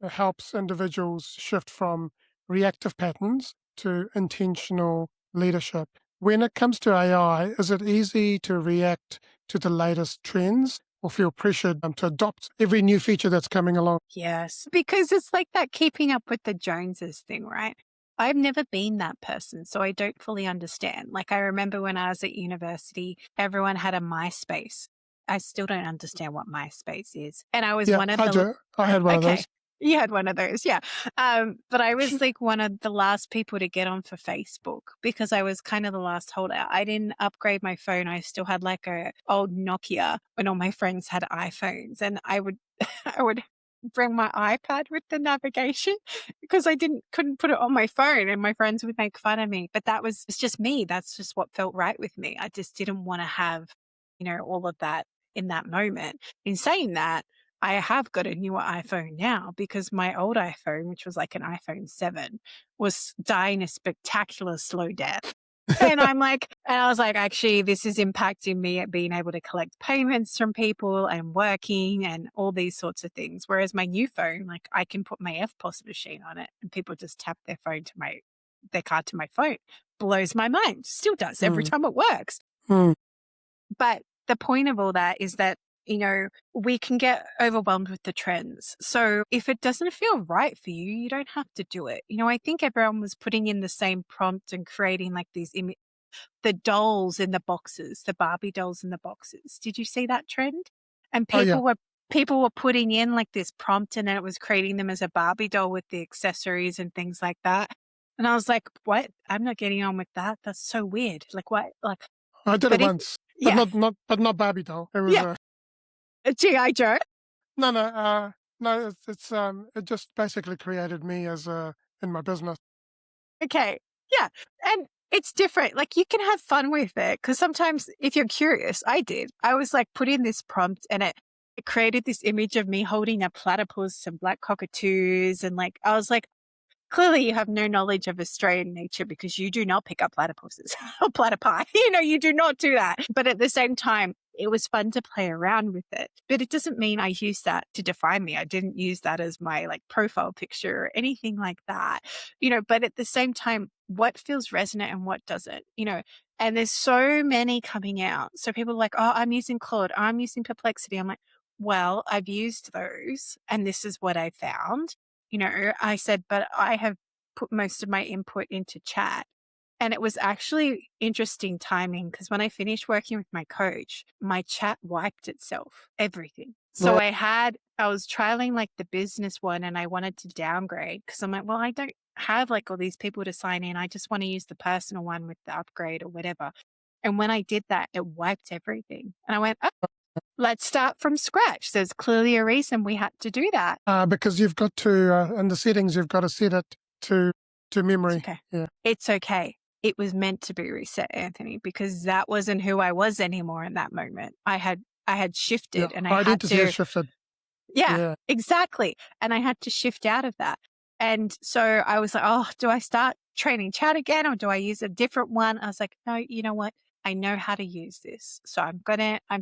helps individuals shift from reactive patterns to intentional leadership. When it comes to AI, is it easy to react to the latest trends or feel pressured to adopt every new feature that's coming along? Yes, because it's like that keeping up with the Joneses thing, right? I've never been that person, so I don't fully understand. Like, I remember when I was at university, everyone had a MySpace. I still don't understand what MySpace is. And I was Yeah, one of I the, do. I had one of okay, those. you had one of those, yeah. But I was like one of the last people to get on for Facebook because I was kind of the last holdout. I didn't upgrade my phone. I still had like a old Nokia when all my friends had iPhones, and I would, I would bring my iPad with the navigation because I couldn't put it on my phone and my friends would make fun of me. But it's just me. That's just what felt right with me. I just didn't want to have, all of that in that moment. In saying that, I have got a newer iPhone now because my old iPhone, which was like an iPhone 7, was dying a spectacular slow death. And I was like, actually, this is impacting me at being able to collect payments from people and working and all these sorts of things. Whereas my new phone, like I can put my FPOS machine on it and people just tap their card to my phone. Blows my mind. Still does every Mm. time it works. Mm. But the point of all that is that, we can get overwhelmed with the trends. So if it doesn't feel right for you, you don't have to do it. I think everyone was putting in the same prompt and creating like the dolls in the boxes, the Barbie dolls in the boxes. Did you see that trend? And Oh, yeah. people were putting in like this prompt and then it was creating them as a Barbie doll with the accessories and things like that. And I was like, what? I'm not getting on with that. That's so weird. Like what? Like, I did it but if, once, but yeah, not Barbie doll. It was yeah, a G.I. Joe. no, no, no. It just basically created me as in my business. Okay. Yeah. And it's different. Like you can have fun with it because sometimes if you're curious, I was like put in this prompt and it created this image of me holding a platypus and black cockatoos. And like, I was like, clearly you have no knowledge of Australian nature because you do not pick up platypuses or platypi. You do not do that. But at the same time, it was fun to play around with it. But it doesn't mean I use that to define me. I didn't use that as my like profile picture or anything like that. But at the same time, what feels resonant and what doesn't, and there's so many coming out. So people are like, oh, I'm using Claude, I'm using Perplexity. I'm like, well, I've used those and this is what I found. I said, but I have put most of my input into chat. And it was actually interesting timing because when I finished working with my coach, my chat wiped itself, everything. So Right. I was trialing like the business one and I wanted to downgrade because I'm like, well, I don't have like all these people to sign in. I just want to use the personal one with the upgrade or whatever. And when I did that, it wiped everything. And I went, oh, let's start from scratch. There's clearly a reason we had to do that. Because you've got to in the settings, you've got to set it to It's memory. okay. Yeah. It's okay. It was meant to be reset, Anthony, because that wasn't who I was anymore in that moment. I had Yeah. shifted and I had Identity has to, shifted. yeah, Yeah. exactly. And I had to shift out of that. And so I was like, oh, do I start training chat again or do I use a different one? I was like, no, you know what? I know how to use this. So I'm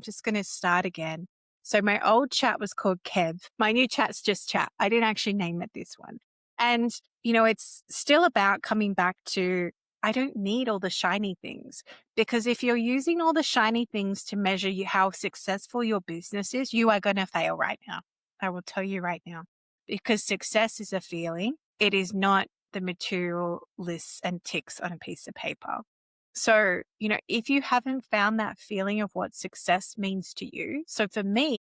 just going to start again. So my old chat was called Kev. My new chat's just chat. I didn't actually name it this one. And, it's still about coming back to, I don't need all the shiny things because if you're using all the shiny things to measure how successful your business is, you are going to fail right now. I will tell you right now, because success is a feeling. It is not the material lists and ticks on a piece of paper. So, if you haven't found that feeling of what success means to you. So for me,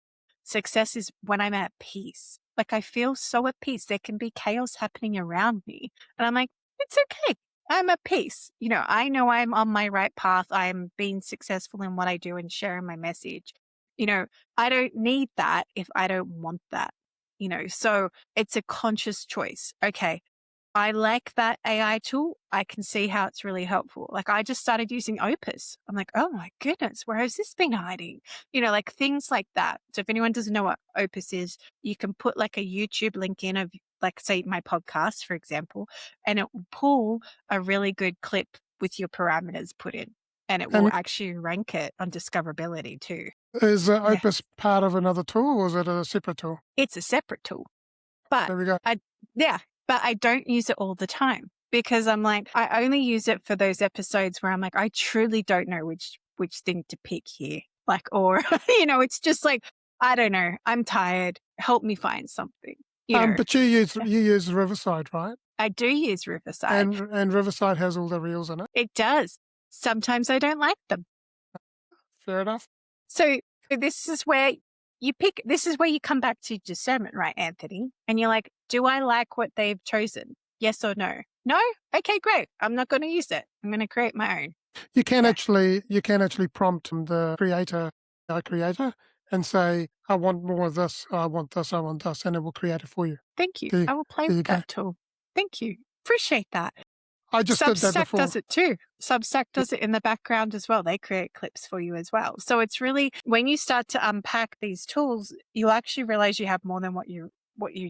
success is when I'm at peace. Like I feel so at peace. There can be chaos happening around me. And I'm like, it's okay. I'm at peace. I know I'm on my right path. I'm being successful in what I do and sharing my message. I don't need that if I don't want that. So it's a conscious choice. Okay. I like that AI tool. I can see how it's really helpful. Like I just started using Opus. I'm like, oh my goodness, where has this been hiding? Like things like that. So if anyone doesn't know what Opus is, you can put like a YouTube link in of like say my podcast, for example, and it will pull a really good clip with your parameters put in. And it will And actually rank it on discoverability too. is Yeah. Opus part of another tool or is it a separate tool? It's a separate tool. But There we go. but I don't use it all the time because I'm like, I only use it for those episodes where I'm like, I truly don't know which thing to pick here. Like, or, it's just like, I don't know. I'm tired. Help me find something, But you use Riverside, right? I do use Riverside. And Riverside has all the reels in it. It does. Sometimes I don't like them. Fair enough. So this is where this is where you come back to discernment, right, Anthony? And you're like, do I like what they've chosen? Yes or no? No? Okay, great. I'm not going to use it. I'm going to create my own. You can actually prompt the creator and say, I want more of this, I want this, I want this, and it will create it for you. Thank you. I will play There you with go. that tool. Thank you. Appreciate that. I just did that Substack before. does it too. Substack does it in the background as well. They create clips for you as well. So it's really, when you start to unpack these tools, you'll actually realize you have more than what you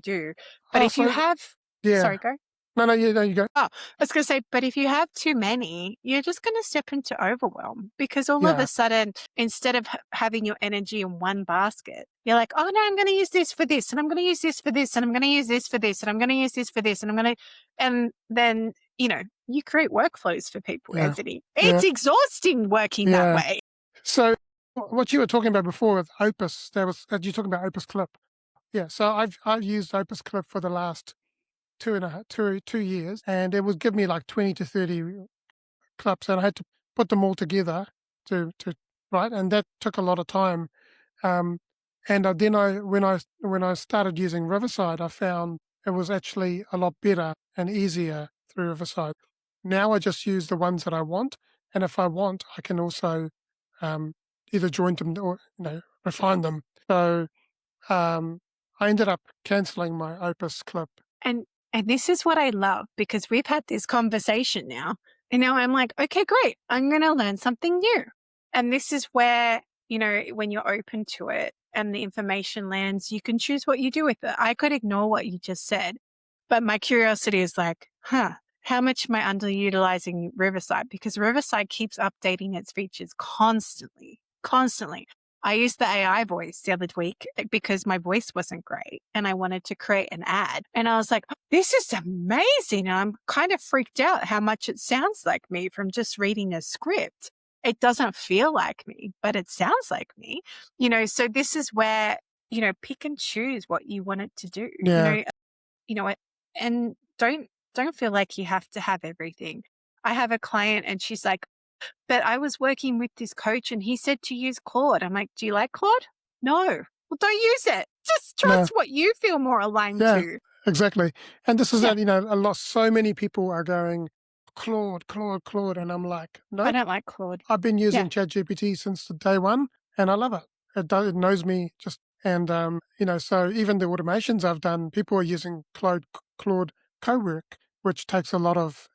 do. But if you have, Yeah. sorry, go. No, you go. Oh, I was going to say, but if you have too many, you're just going to step into overwhelm because all of Yeah, a sudden, instead of having your energy in one basket, you're like, oh no, I'm going to use this for this, and I'm going to use this for this, and I'm going to use this for this, and I'm going to use this for this, and I'm going to, and then, you create workflows for people, yeah, Anthony. yeah, It's exhausting working that yeah. way. So what you were talking about before with Opus, you're talking about Opus Clip. Yeah, so I've used Opus Clip for the last 2 years, and it would give me like 20 to 30 clips, and I had to put them all together to right, and that took a lot of time. Um, and then when I started using Riverside, I found it was actually a lot better and easier through Riverside. Now I just use the ones that I want, and if I want, I can also um, either join them or refine them. So um, I ended up canceling my Opus clip. And and this is what I love because we've had this conversation now. And now I'm like, okay, great. I'm going to learn something new. And this is where, when you're open to it and the information lands, you can choose what you do with it. I could ignore what you just said, but my curiosity is like, how much am I underutilizing Riverside? Because Riverside keeps updating its features constantly, constantly. I used the AI voice the other week because my voice wasn't great and I wanted to create an ad. And I was like, this is amazing. And I'm kind of freaked out how much it sounds like me from just reading a script. It doesn't feel like me, but it sounds like me. So this is where, pick and choose what you want it to do, Yeah, and don't feel like you have to have everything. I have a client and she's like, but I was working with this coach and he said to use Claude. I'm like, do you like Claude? No. Well, don't use it. Just no, trust what you feel more aligned yeah, to. exactly. And this is Yeah. that a lot. So many people are going Claude, Claude, Claude, and I'm like, I nope. don't like Claude. I've been Yeah. using ChatGPT since the day one, and I love it. It knows me just, and so even the automations I've done, people are using Claude Cowork, which takes a lot of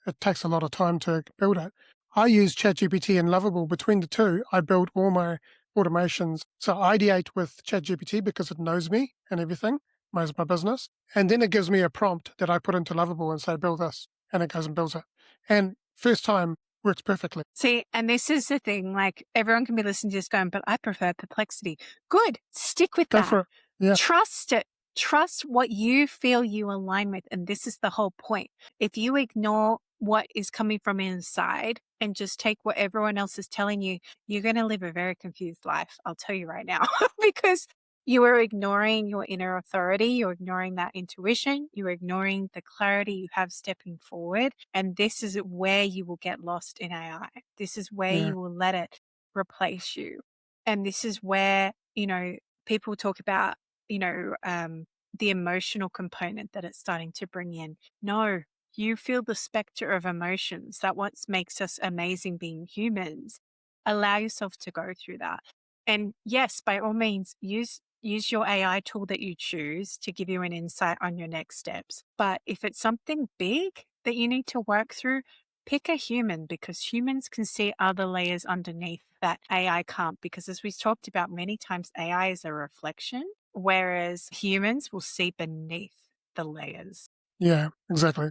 time to build it. I use ChatGPT and Lovable. Between the two, I build all my automations. So I ideate with ChatGPT because it knows me and everything, knows my business, and then it gives me a prompt that I put into Lovable and say build this, and it goes and builds it. And first time works perfectly. See, and this is the thing, like everyone can be listening to this going, but I prefer perplexity. Good. Stick with Go that. for it. Yeah. Trust it. Trust what you feel you align with. And this is the whole point. If you ignore what is coming from inside and just take what everyone else is telling you, you're going to live a very confused life. I'll tell you right now, because you are ignoring your inner authority. You're ignoring that intuition. You're ignoring the clarity you have stepping forward. And this is where you will get lost in AI. This is where Yeah. you will let it replace you. And this is where, people talk about, the emotional component that it's starting to bring in. No, you feel the specter of emotions. That what makes us amazing being humans. Allow yourself to go through that. And yes, by all means, use your AI tool that you choose to give you an insight on your next steps. But if it's something big that you need to work through, pick a human because humans can see other layers underneath that AI can't. Because as we've talked about many times, AI is a reflection, whereas humans will see beneath the layers. Yeah, exactly.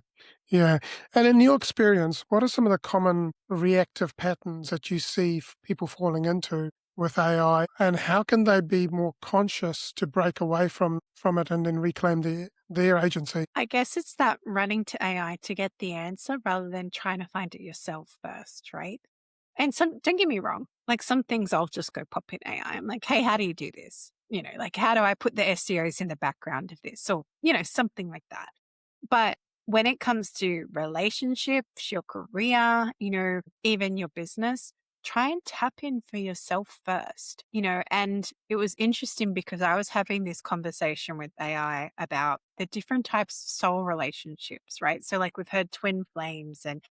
Yeah. And in your experience, what are some of the common reactive patterns that you see people falling into with AI, and how can they be more conscious to break away from it and then reclaim their agency? I guess it's that running to AI to get the answer rather than trying to find it yourself first, right? And don't get me wrong, like some things I'll just go pop in AI. I'm like, hey, how do you do this? Like how do I put the SEOs in the background of this? Or, something like that. But when it comes to relationships, your career, even your business, try and tap in for yourself first, and it was interesting because I was having this conversation with AI about the different types of soul relationships, right? So like we've heard twin flames and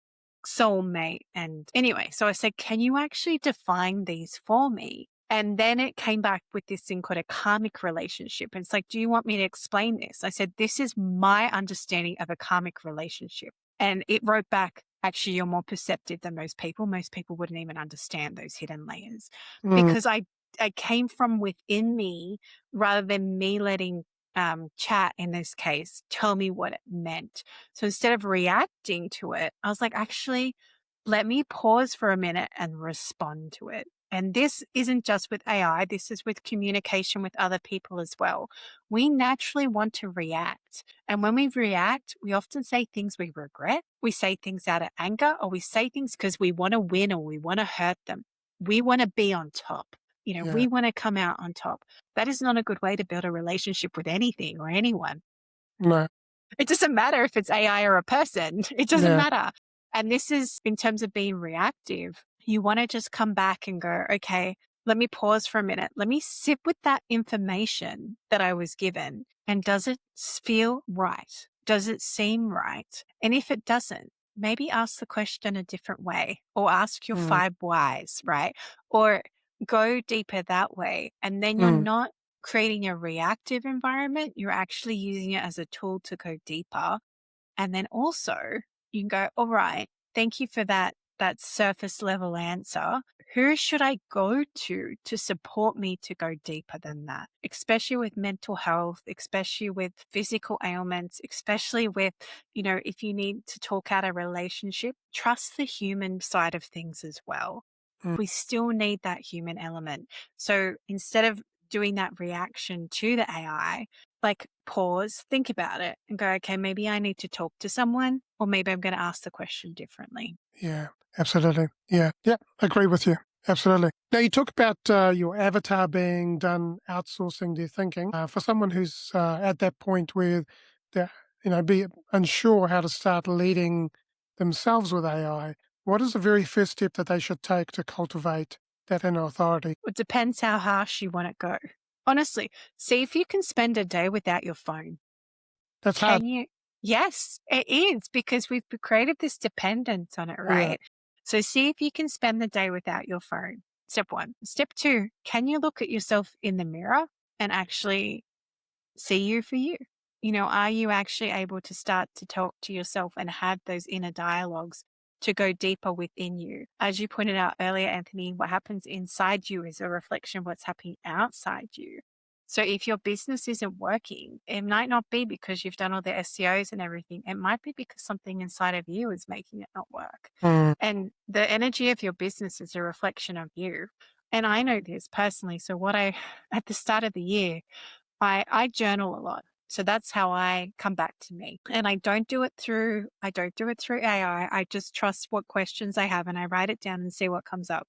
soulmate. And anyway, so I said, can you actually define these for me? And then it came back with this thing called a karmic relationship. And it's like, do you want me to explain this? I said, this is my understanding of a karmic relationship. And it wrote back, actually, you're more perceptive than most people. Most people wouldn't even understand those hidden layers Mm, because I came from within me rather than me letting chat in this case tell me what it meant. So instead of reacting to it, I was like, actually, let me pause for a minute and respond to it. And this isn't just with AI, this is with communication with other people as well. We naturally want to react. And when we react, we often say things we regret. We say things out of anger, or we say things because we want to win or we want to hurt them. We want to be on top. Yeah. We want to come out on top. That is not a good way to build a relationship with anything or anyone. No. It doesn't matter if it's AI or a person. It doesn't Yeah. matter. And this is in terms of being reactive. You want to just come back and go, okay, let me pause for a minute. Let me sit with that information that I was given. And does it feel right? Does it seem right? And if it doesn't, maybe ask the question a different way, or ask your Mm. 5 whys, right? Or go deeper that way. And then you're Mm. not creating a reactive environment. You're actually using it as a tool to go deeper. And then also you can go, all right, thank you for that surface level answer. Who should I go to support me to go deeper than that? Especially with mental health, especially with physical ailments, especially with, if you need to talk out a relationship, trust the human side of things as well. Mm. We still need that human element. So instead of doing that reaction to the AI, like pause, think about it and go, okay, maybe I need to talk to someone, or maybe I'm going to ask the question differently. Yeah, absolutely. Yeah. Yeah. Agree with you. Absolutely. Now, you talk about your avatar being done outsourcing their thinking. For someone who's at that point where they're, be unsure how to start leading themselves with AI, what is the very first step that they should take to cultivate that inner authority? It depends how harsh you want to go. Honestly, see if you can spend a day without your phone. That's hard. Can you? Yes, it is, because we've created this dependence on it, Yeah. right? So see if you can spend the day without your phone. Step 1. Step 2, can you look at yourself in the mirror and actually see you for you? Are you actually able to start to talk to yourself and have those inner dialogues to go deeper within you? As you pointed out earlier, Anthony, what happens inside you is a reflection of what's happening outside you. So if your business isn't working, it might not be because you've done all the SEOs and everything. It might be because something inside of you is making it not work. Mm. And the energy of your business is a reflection of you. And I know this personally. So at the start of the year, I journal a lot. So that's how I come back to me. And I don't do it through AI. I just trust what questions I have and I write it down and see what comes up.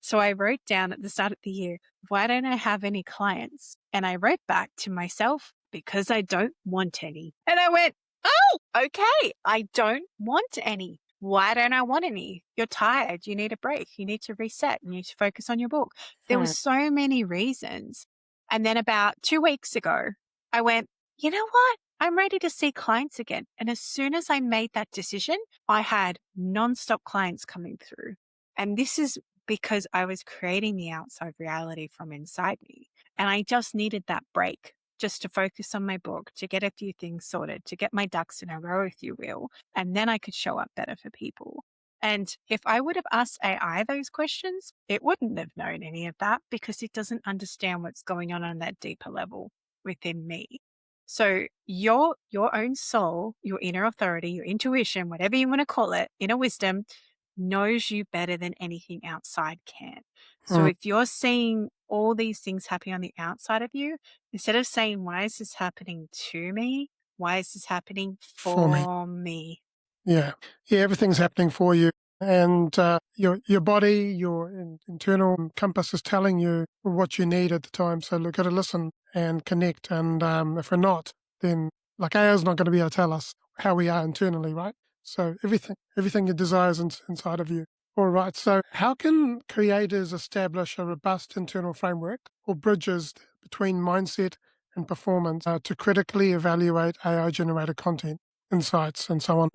So I wrote down at the start of the year, why don't I have any clients? And I wrote back to myself, because I don't want any. And I went, oh, okay. I don't want any. Why don't I want any? You're tired. You need a break. You need to reset. You need to focus on your book. There were Hmm. so many reasons. And then about 2 weeks ago, I went, you know what? I'm ready to see clients again. And as soon as I made that decision, I had nonstop clients coming through. And this is because I was creating the outside reality from inside me. And I just needed that break just to focus on my book, to get a few things sorted, to get my ducks in a row, if you will. And then I could show up better for people. And if I would have asked AI those questions, it wouldn't have known any of that, because it doesn't understand what's going on that deeper level within me. So your own soul, your inner authority, your intuition, whatever you want to call it, inner wisdom, knows you better than anything outside can. So Mm. if you're seeing all these things happening on the outside of you, instead of saying, why is this happening to me? Why is this happening For me. for me? Yeah. Yeah, everything's happening for you. And your body, your internal compass is telling you what you need at the time. So you've got to listen and connect. And if we're not, then like AI is not going to be able to tell us how we are internally, right? So everything you desire is inside of you. All right. So how can creators establish a robust internal framework or bridges between mindset and performance to critically evaluate AI generated content, insights, and so on?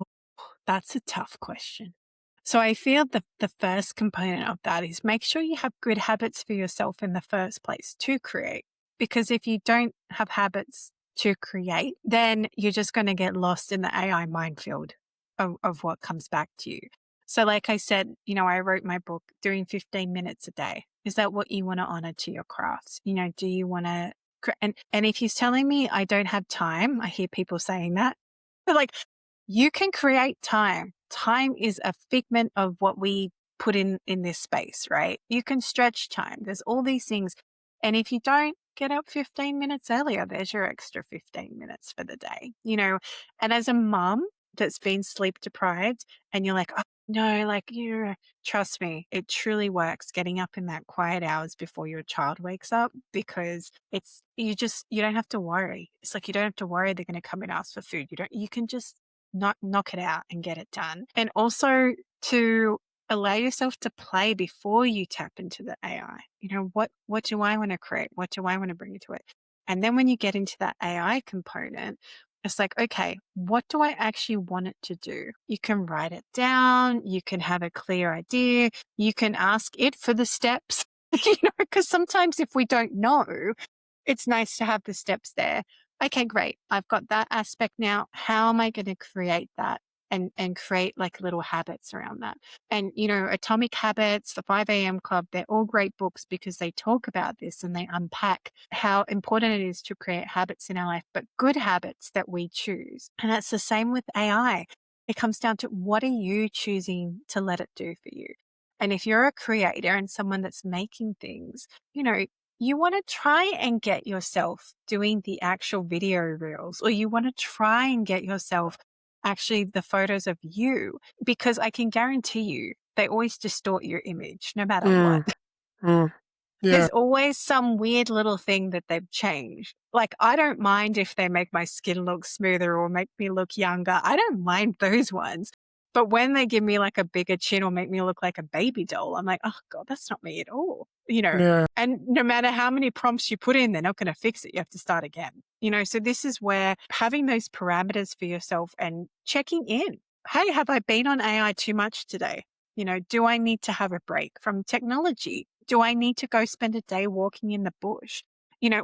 That's a tough question. So I feel the first component of that is make sure you have good habits for yourself in the first place to create. Because if you don't have habits to create, then you're just going to get lost in the AI minefield of what comes back to you. So like I said, I wrote my book doing 15 minutes a day. Is that what you want to honor to your crafts? Do you want to And if he's telling me I don't have time, I hear people saying that. But like, you can create time. Time is a figment of what we put in this space, right? You can stretch time. There's all these things. And if you don't get up 15 minutes earlier, there's your extra 15 minutes for the day, And as a mum that's been sleep deprived and you're like, oh, no, like you trust me, it truly works getting up in that quiet hours before your child wakes up, because you don't have to worry. It's like you don't have to worry they're going to come and ask for food. You can just knock it out and get it done. And also to allow yourself to play before you tap into the AI. What do I want to create? What do I want to bring into it? And then when you get into that AI component, it's like, okay, what do I actually want it to do? You can write it down. You can have a clear idea. You can ask it for the steps, because sometimes if we don't know, it's nice to have the steps there. Okay, great. I've got that aspect now. How am I going to create that and create like little habits around that? And, Atomic Habits, the 5 a.m. Club, they're all great books because they talk about this and they unpack how important it is to create habits in our life, but good habits that we choose. And that's the same with AI. It comes down to, what are you choosing to let it do for you? And if you're a creator and someone that's making things, you want to try and get yourself doing the actual video reels, or you want to try and get yourself actually the photos of you, because I can guarantee you they always distort your image no matter what. Yeah. There's always some weird little thing that they've changed. Like, I don't mind if they make my skin look smoother or make me look younger. I don't mind those ones. But when they give me like a bigger chin or make me look like a baby doll, I'm like, oh God, that's not me at all. Yeah. And no matter how many prompts you put in, they're not going to fix it. You have to start again. So this is where having those parameters for yourself and checking in. Hey, have I been on AI too much today? Do I need to have a break from technology? Do I need to go spend a day walking in the bush?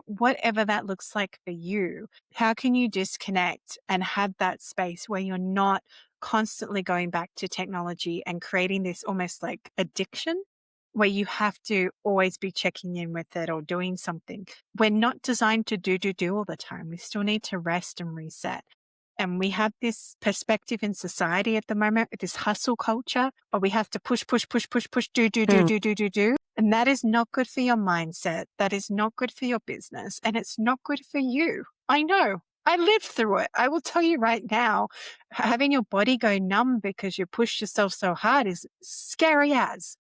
Whatever that looks like for you, how can you disconnect and have that space where you're not constantly going back to technology and creating this almost like addiction where you have to always be checking in with it or doing something? We're not designed to do all the time. We still need to rest and reset. And we have this perspective in society at the moment with this hustle culture, or we have to push, do. And that is not good for your mindset. That is not good for your business. And it's not good for you. I know. I lived through it. I will tell you right now, having your body go numb because you pushed yourself so hard is scary as,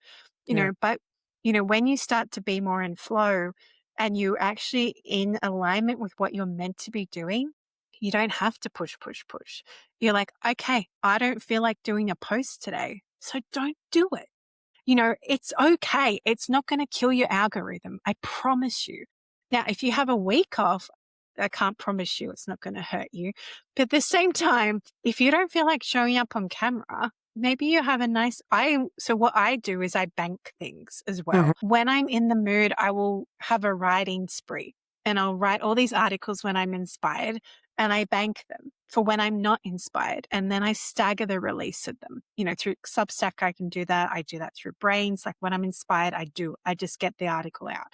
but, when you start to be more in flow and you actually in alignment with what you're meant to be doing, you don't have to push. You're like, okay, I don't feel like doing a post today, so don't do it. It's okay. It's not going to kill your algorithm. I promise you. Now, if you have a week off, I can't promise you it's not going to hurt you. But at the same time, if you don't feel like showing up on camera, maybe you have so what I do is I bank things as well. When I'm in the mood, I will have a writing spree and I'll write all these articles when I'm inspired, and I bank them for when I'm not inspired. And then I stagger the release of them. Through Substack, I can do that. I do that through Brains. Like when I'm inspired, I just get the article out.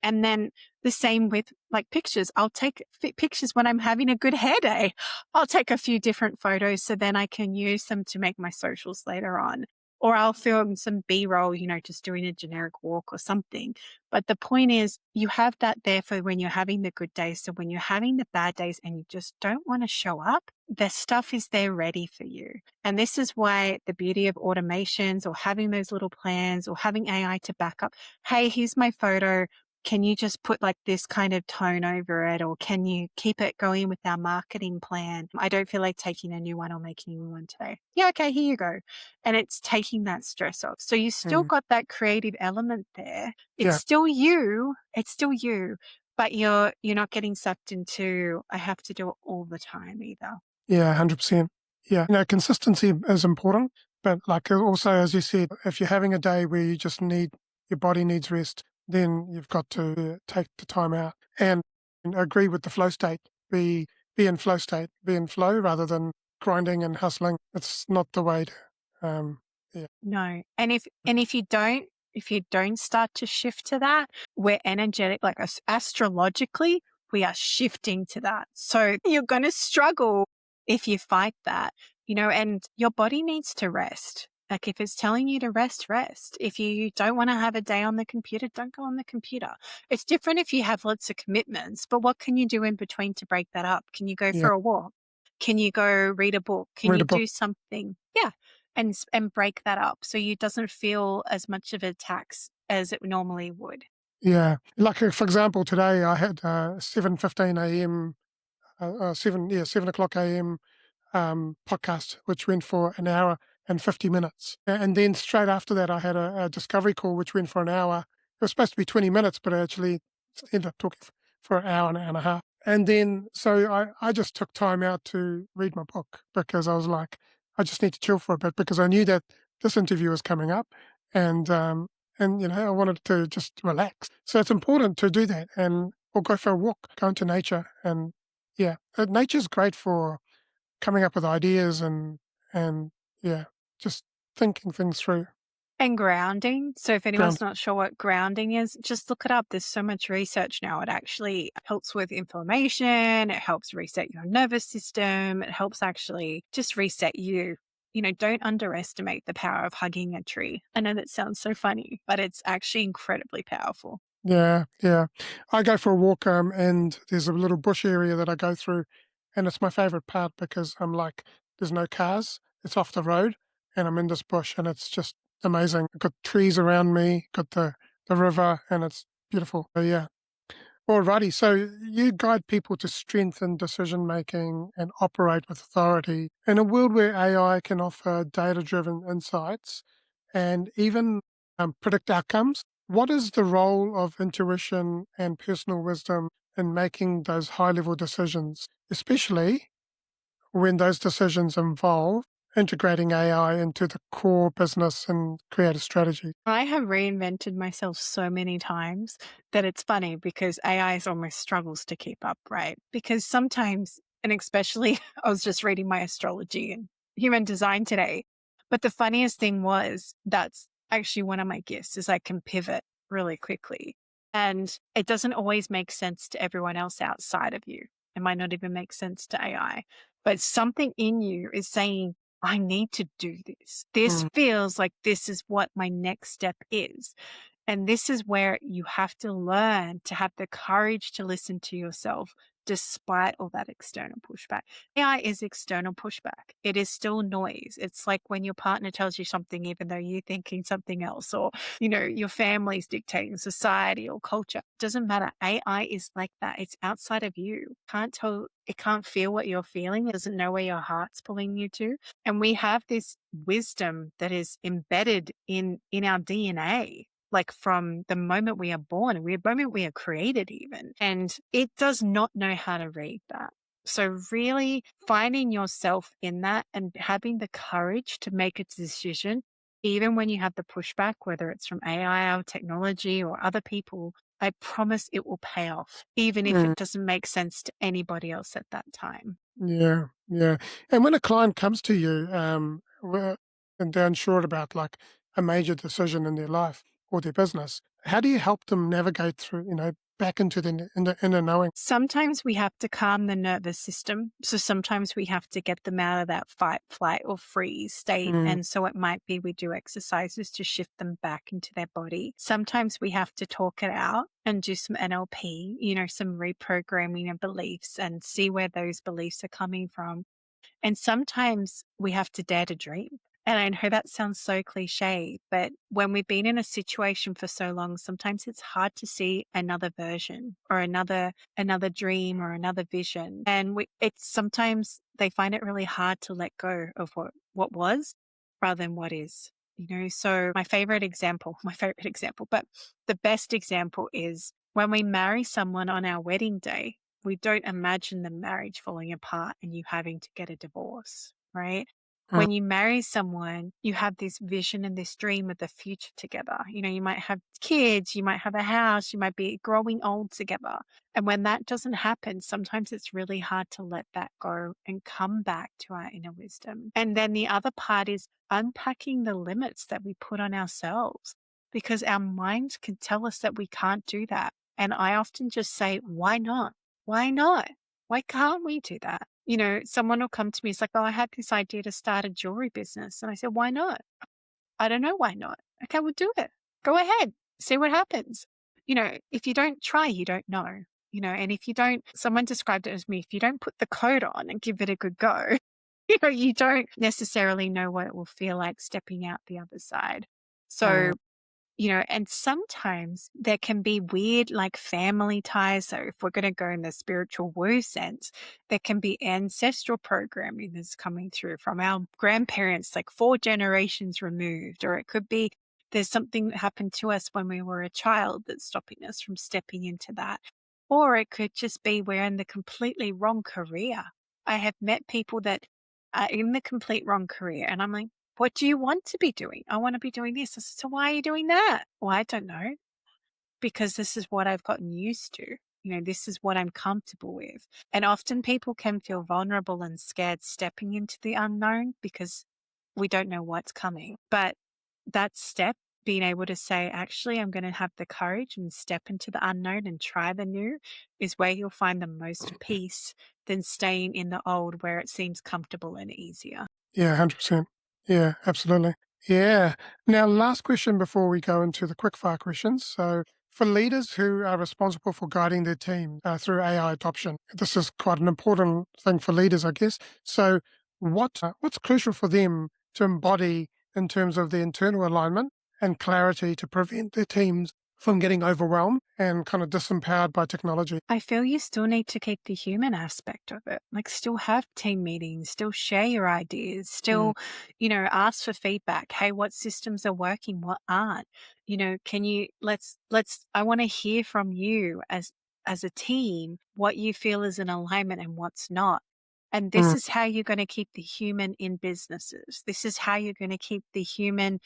And then the same with like pictures. I'll take pictures when I'm having a good hair day. I'll take a few different photos so then I can use them to make my socials later on. Or I'll film some B-roll, just doing a generic walk or something. But the point is, you have that there for when you're having the good days. So when you're having the bad days and you just don't want to show up, the stuff is there ready for you. And this is why the beauty of automations or having those little plans or having AI to back up. Hey, here's my photo. Can you just put like this kind of tone over it? Or can you keep it going with our marketing plan? I don't feel like taking a new one or making a new one today. Yeah, okay, here you go. And it's taking that stress off. So you still got that creative element there. It's still you. It's still you. But you're not getting sucked into, I have to do it all the time either. Yeah, 100%. Yeah. Consistency is important, but like also, as you said, if you're having a day where your body needs rest, then you've got to take the time out and agree with the flow state. Be in flow state, be in flow rather than grinding and hustling. It's not the way to, yeah. No. And if you don't If you don't start to shift to that, we're energetic, like astrologically, we are shifting to that. So you're going to struggle if you fight that, and your body needs to rest. Like if it's telling you to rest, rest. If you don't want to have a day on the computer, don't go on the computer. It's different if you have lots of commitments, but what can you do in between to break that up? Can you go Yeah. for a walk? Can you go read a book? Can Read you a book. do something? Yeah. And break that up so you doesn't feel as much of a tax as it normally would. Yeah. Like, for example, today I had 7:15 a.m., 7 o'clock a.m. Podcast, which went for an hour and 50 minutes. And then straight after that, I had a discovery call, which went for an hour. It was supposed to be 20 minutes, but I actually ended up talking for an hour and a half. And then, so I just took time out to read my book because I was like, I just need to chill for a bit because I knew that this interview was coming up and, I wanted to just relax. So it's important to do that or go for a walk, go into nature. And yeah, nature's great for coming up with ideas and yeah, just thinking things through. And grounding. So if Ground. anyone's not sure what grounding is, just look it up. There's so much research now. It actually helps with inflammation. It helps reset your nervous system. It helps actually just reset you. Don't underestimate the power of hugging a tree. I know that sounds so funny, but it's actually incredibly powerful. Yeah, yeah. I go for a walk, and there's a little bush area that I go through, and it's my favorite part because I'm like, there's no cars, it's off the road, and I'm in this bush, and it's just amazing. Got trees around me, got the river, and it's beautiful. So, yeah. Alrighty, so you guide people to strengthen decision making and operate with authority in a world where AI can offer data driven insights and even predict outcomes. What is the role of intuition and personal wisdom in making those high level decisions, especially when those decisions involve integrating AI into the core business and creative strategy? I have reinvented myself so many times that it's funny because AI almost struggles to keep up, right? Because sometimes, and especially, I was just reading my astrology and human design today. But the funniest thing was that's actually one of my gifts is I can pivot really quickly. And it doesn't always make sense to everyone else outside of you. It might not even make sense to AI. But something in you is saying, I need to do this. This Mm, feels like this is what my next step is. And this is where you have to learn to have the courage to listen to yourself despite all that external pushback. AI is external pushback. It is still noise. It's like when your partner tells you something, even though you're thinking something else, or, your family's dictating society or culture. It doesn't matter. AI is like that. It's outside of you. It can't feel what you're feeling. It doesn't know where your heart's pulling you to. And we have this wisdom that is embedded in our DNA, like from the moment we are born, the moment we are created even. And it does not know how to read that. So really finding yourself in that and having the courage to make a decision, even when you have the pushback, whether it's from AI or technology or other people, I promise it will pay off, even if mm, it doesn't make sense to anybody else at that time. yeah, yeah. And when a client comes to you, and they're unsure about like a major decision in their life or their business, how do you help them navigate through, back into the inner knowing? Sometimes we have to calm the nervous system. So sometimes we have to get them out of that fight, flight, or freeze state. Mm, And so it might be we do exercises to shift them back into their body. Sometimes we have to talk it out and do some NLP, some reprogramming of beliefs and see where those beliefs are coming from. And sometimes we have to dare to dream. And I know that sounds so cliche, but when we've been in a situation for so long, sometimes it's hard to see another version or another dream or another vision. And it's sometimes they find it really hard to let go of what was rather than what is. So my favorite example, but the best example is when we marry someone on our wedding day, we don't imagine the marriage falling apart and you having to get a divorce, right? mm, When you marry someone, you have this vision and this dream of the future together. You might have kids, you might have a house, you might be growing old together. And when that doesn't happen, sometimes it's really hard to let that go and come back to our inner wisdom. And then the other part is unpacking the limits that we put on ourselves. because our minds can tell us that we can't do that. And I often just say, why not? Why not? Why can't we do that? Someone will come to me, it's like, oh, I had this idea to start a jewelry business. And I said, why not? I don't know why not. Okay, we'll do it. Go ahead. See what happens. If you don't try, you don't know. And if you don't, someone described it as me, if you don't put the coat on and give it a good go, you don't necessarily know what it will feel like stepping out the other side. Mm. So and sometimes there can be weird, like family ties. So if we're going to go in the spiritual woo sense, there can be ancestral programming that's coming through from our grandparents, like 4 generations removed, or it could be there's something that happened to us when we were a child that's stopping us from stepping into that. Or it could just be we're in the completely wrong career. I have met people that are in the complete wrong career, and I'm like, what do you want to be doing? I want to be doing this. I said, so why are you doing that? Well, I don't know, because this is what I've gotten used to. This is what I'm comfortable with. And often people can feel vulnerable and scared stepping into the unknown because we don't know what's coming. But that step, being able to say, actually, I'm going to have the courage and step into the unknown and try the new, is where you'll find the most peace than staying in the old where it seems comfortable and easier. Yeah, 100%. Yeah, absolutely. Yeah. Now, last question before we go into the quickfire questions. So, for leaders who are responsible for guiding their team through AI adoption, this is quite an important thing for leaders, I guess. So, what's crucial for them to embody in terms of their internal alignment and clarity to prevent their teams from getting overwhelmed and kind of disempowered by technology? I feel you still need to keep the human aspect of it. Like, still have team meetings, still share your ideas, Mm, still, ask for feedback. Hey, what systems are working? What aren't? Can you, I want to hear from you as a team, what you feel is in alignment and what's not. And this mm, is how you're going to keep the human in businesses. This is how you're going to keep the human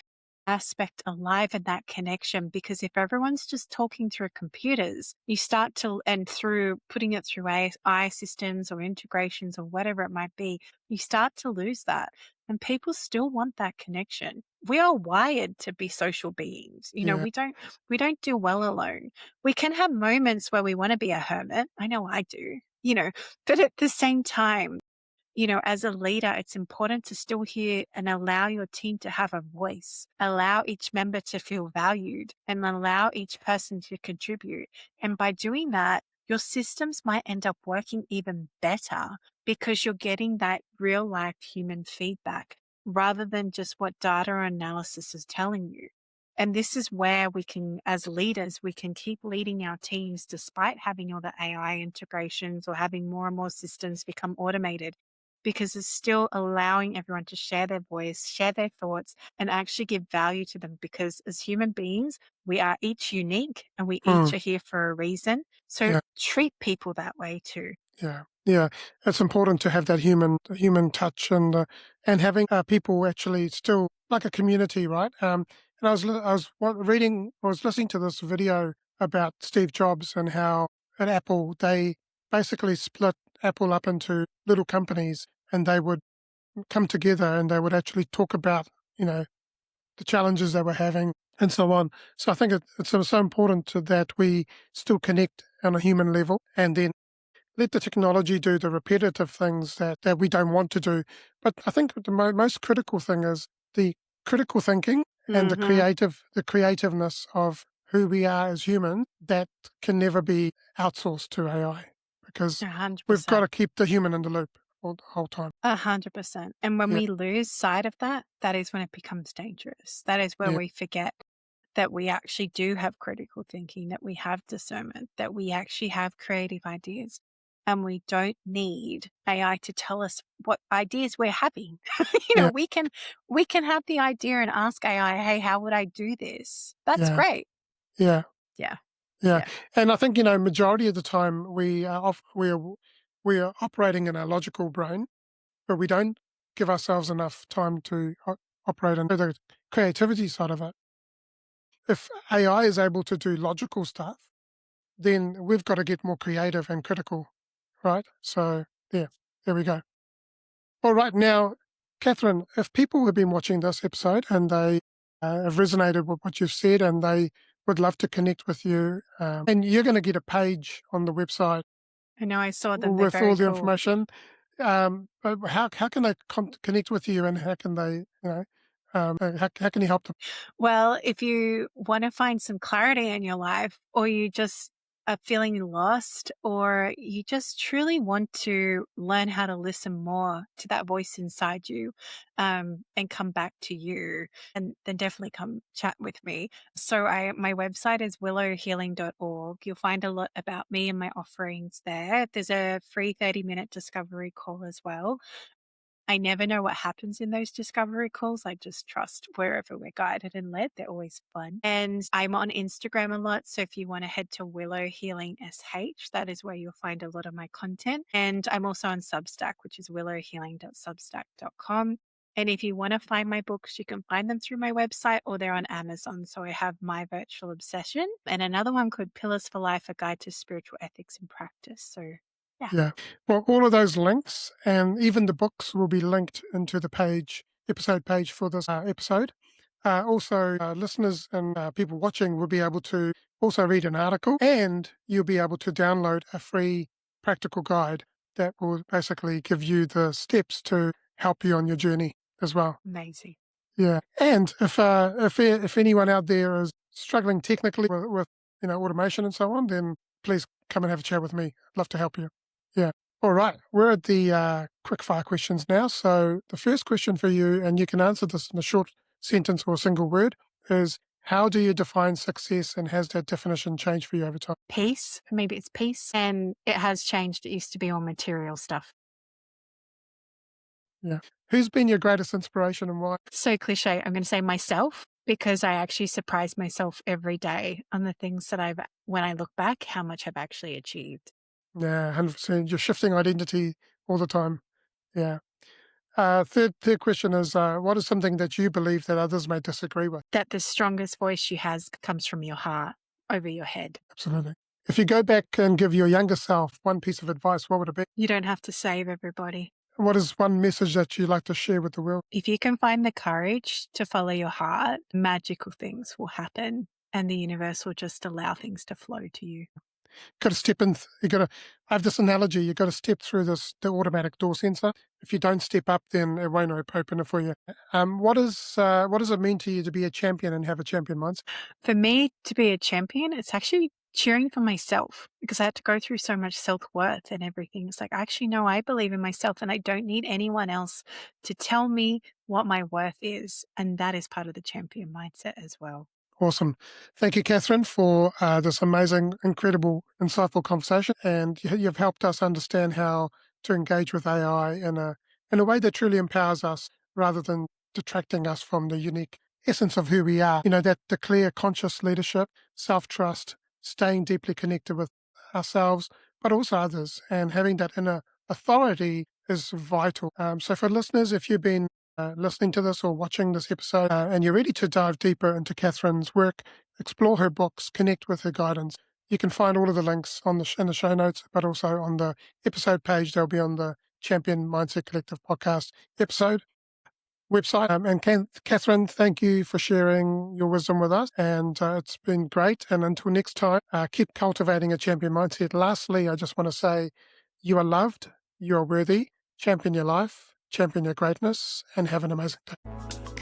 aspect alive and that connection, because if everyone's just talking through computers, you start to, and through putting it through AI systems or integrations or whatever it might be, you start to lose that. And people still want that connection. We are wired to be social beings. yeah, We don't do well alone. We can have moments where we want to be a hermit. I know I do, but at the same time, as a leader, it's important to still hear and allow your team to have a voice, allow each member to feel valued, and allow each person to contribute. And by doing that, your systems might end up working even better because you're getting that real life human feedback rather than just what data analysis is telling you. And this is where we can, as leaders, we can keep leading our teams despite having all the AI integrations or having more and more systems become automated, because it's still allowing everyone to share their voice, share their thoughts, and actually give value to them. Because as human beings, we are each unique and we mm, each are here for a reason. So yeah. treat people that way too. Yeah, yeah, it's important to have that human touch and having people actually still like a community, right? And I was listening to this video about Steve Jobs and how at Apple they basically split Apple up into little companies, and they would come together and they would actually talk about you know the challenges they were having and so on. So I think it's so important that we still connect on a human level, and then let the technology do the repetitive things that we don't want to do. But I think the most critical thing is the critical thinking and Mm-hmm. the creativeness of who we are as humans that can never be outsourced to AI, because we've got 100%. to keep the human in the loop all the whole time. 100%. And when Yeah, we lose sight of that, that is when it becomes dangerous. That is where yeah, we forget that we actually do have critical thinking, that we have discernment, that we actually have creative ideas. And we don't need AI to tell us what ideas we're having. yeah, we can have the idea and ask AI, hey, how would I do this? That's yeah, great. yeah, Yeah. yeah. Yeah. And I think majority of the time we are operating in our logical brain, but we don't give ourselves enough time to operate on the creativity side of it. If AI is able to do logical stuff, then we've got to get more creative and critical, right? So, yeah, there we go. All right, now, Catherine, if people have been watching this episode and they have resonated with what you've said, and they would love to connect with you. And you're going to get a page on the website I know I saw them. They're with very all the cool. information. But how can they connect with you, and how can they, how can you help them? Well, if you want to find some clarity in your life, or you just are feeling lost, or you just truly want to learn how to listen more to that voice inside you, and come back to you, and then definitely come chat with me. So my website is willowhealing.org. You'll find a lot about me and my offerings there. There's a free 30-minute discovery call as well. I never know what happens in those discovery calls. I just trust wherever we're guided and led. They're always fun. And I'm on Instagram a lot. So if you want to head to Willow Healing SH, that is where you'll find a lot of my content. And I'm also on Substack, which is willowhealing.substack.com. And if you want to find my books, you can find them through my website or they're on Amazon. So I have My Virtual Obsession and another one called Pillars for Life, A Guide to Spiritual Ethics and Practice. So yeah. Yeah. Well, all of those links and even the books will be linked into the episode page for this episode. Also, listeners and people watching will be able to also read an article, and you'll be able to download a free practical guide that will basically give you the steps to help you on your journey as well. Amazing. Yeah. And if anyone out there is struggling technically with automation and so on, then please come and have a chat with me. I'd love to help you. Yeah. All right. We're at the quick fire questions now. So the first question for you, and you can answer this in a short sentence or a single word, is how do you define success, and has that definition changed for you over time? Peace. Maybe it's peace. And it has changed. It used to be all material stuff. Yeah. Who's been your greatest inspiration and why? So cliche. I'm going to say myself, because I actually surprise myself every day on the things that when I look back, how much I've actually achieved. Yeah, 100%. You're shifting identity all the time. Yeah. Third question is, what is something that you believe that others may disagree with? That the strongest voice you has comes from your heart over your head. Absolutely. If you go back and give your younger self one piece of advice, what would it be? You don't have to save everybody. What is one message that you'd like to share with the world? If you can find the courage to follow your heart, magical things will happen and the universe will just allow things to flow to you. Got to step in. I have this analogy. You got to step through the automatic door sensor. If you don't step up, then it won't open it for you. What does it mean to you to be a champion and have a champion mindset? For me to be a champion, it's actually cheering for myself, because I had to go through so much self-worth and everything. It's like, I actually know I believe in myself and I don't need anyone else to tell me what my worth is. And that is part of the champion mindset as well. Awesome. Thank you, Catherine, for this amazing, incredible, insightful conversation. And you've helped us understand how to engage with AI in a way that truly empowers us rather than detracting us from the unique essence of who we are. That the clear, conscious leadership, self-trust, staying deeply connected with ourselves, but also others, and having that inner authority is vital. So for listeners, if you've been listening to this or watching this episode, and you're ready to dive deeper into Catherine's work, explore her books, connect with her guidance, you can find all of the links in the show notes, but also on the episode page. They'll be on the Champion Mindset Collective podcast episode website. And Catherine, thank you for sharing your wisdom with us. And it's been great. And until next time, keep cultivating a champion mindset. Lastly, I just want to say you are loved, you are worthy, champion your life, champion your greatness, and have an amazing day.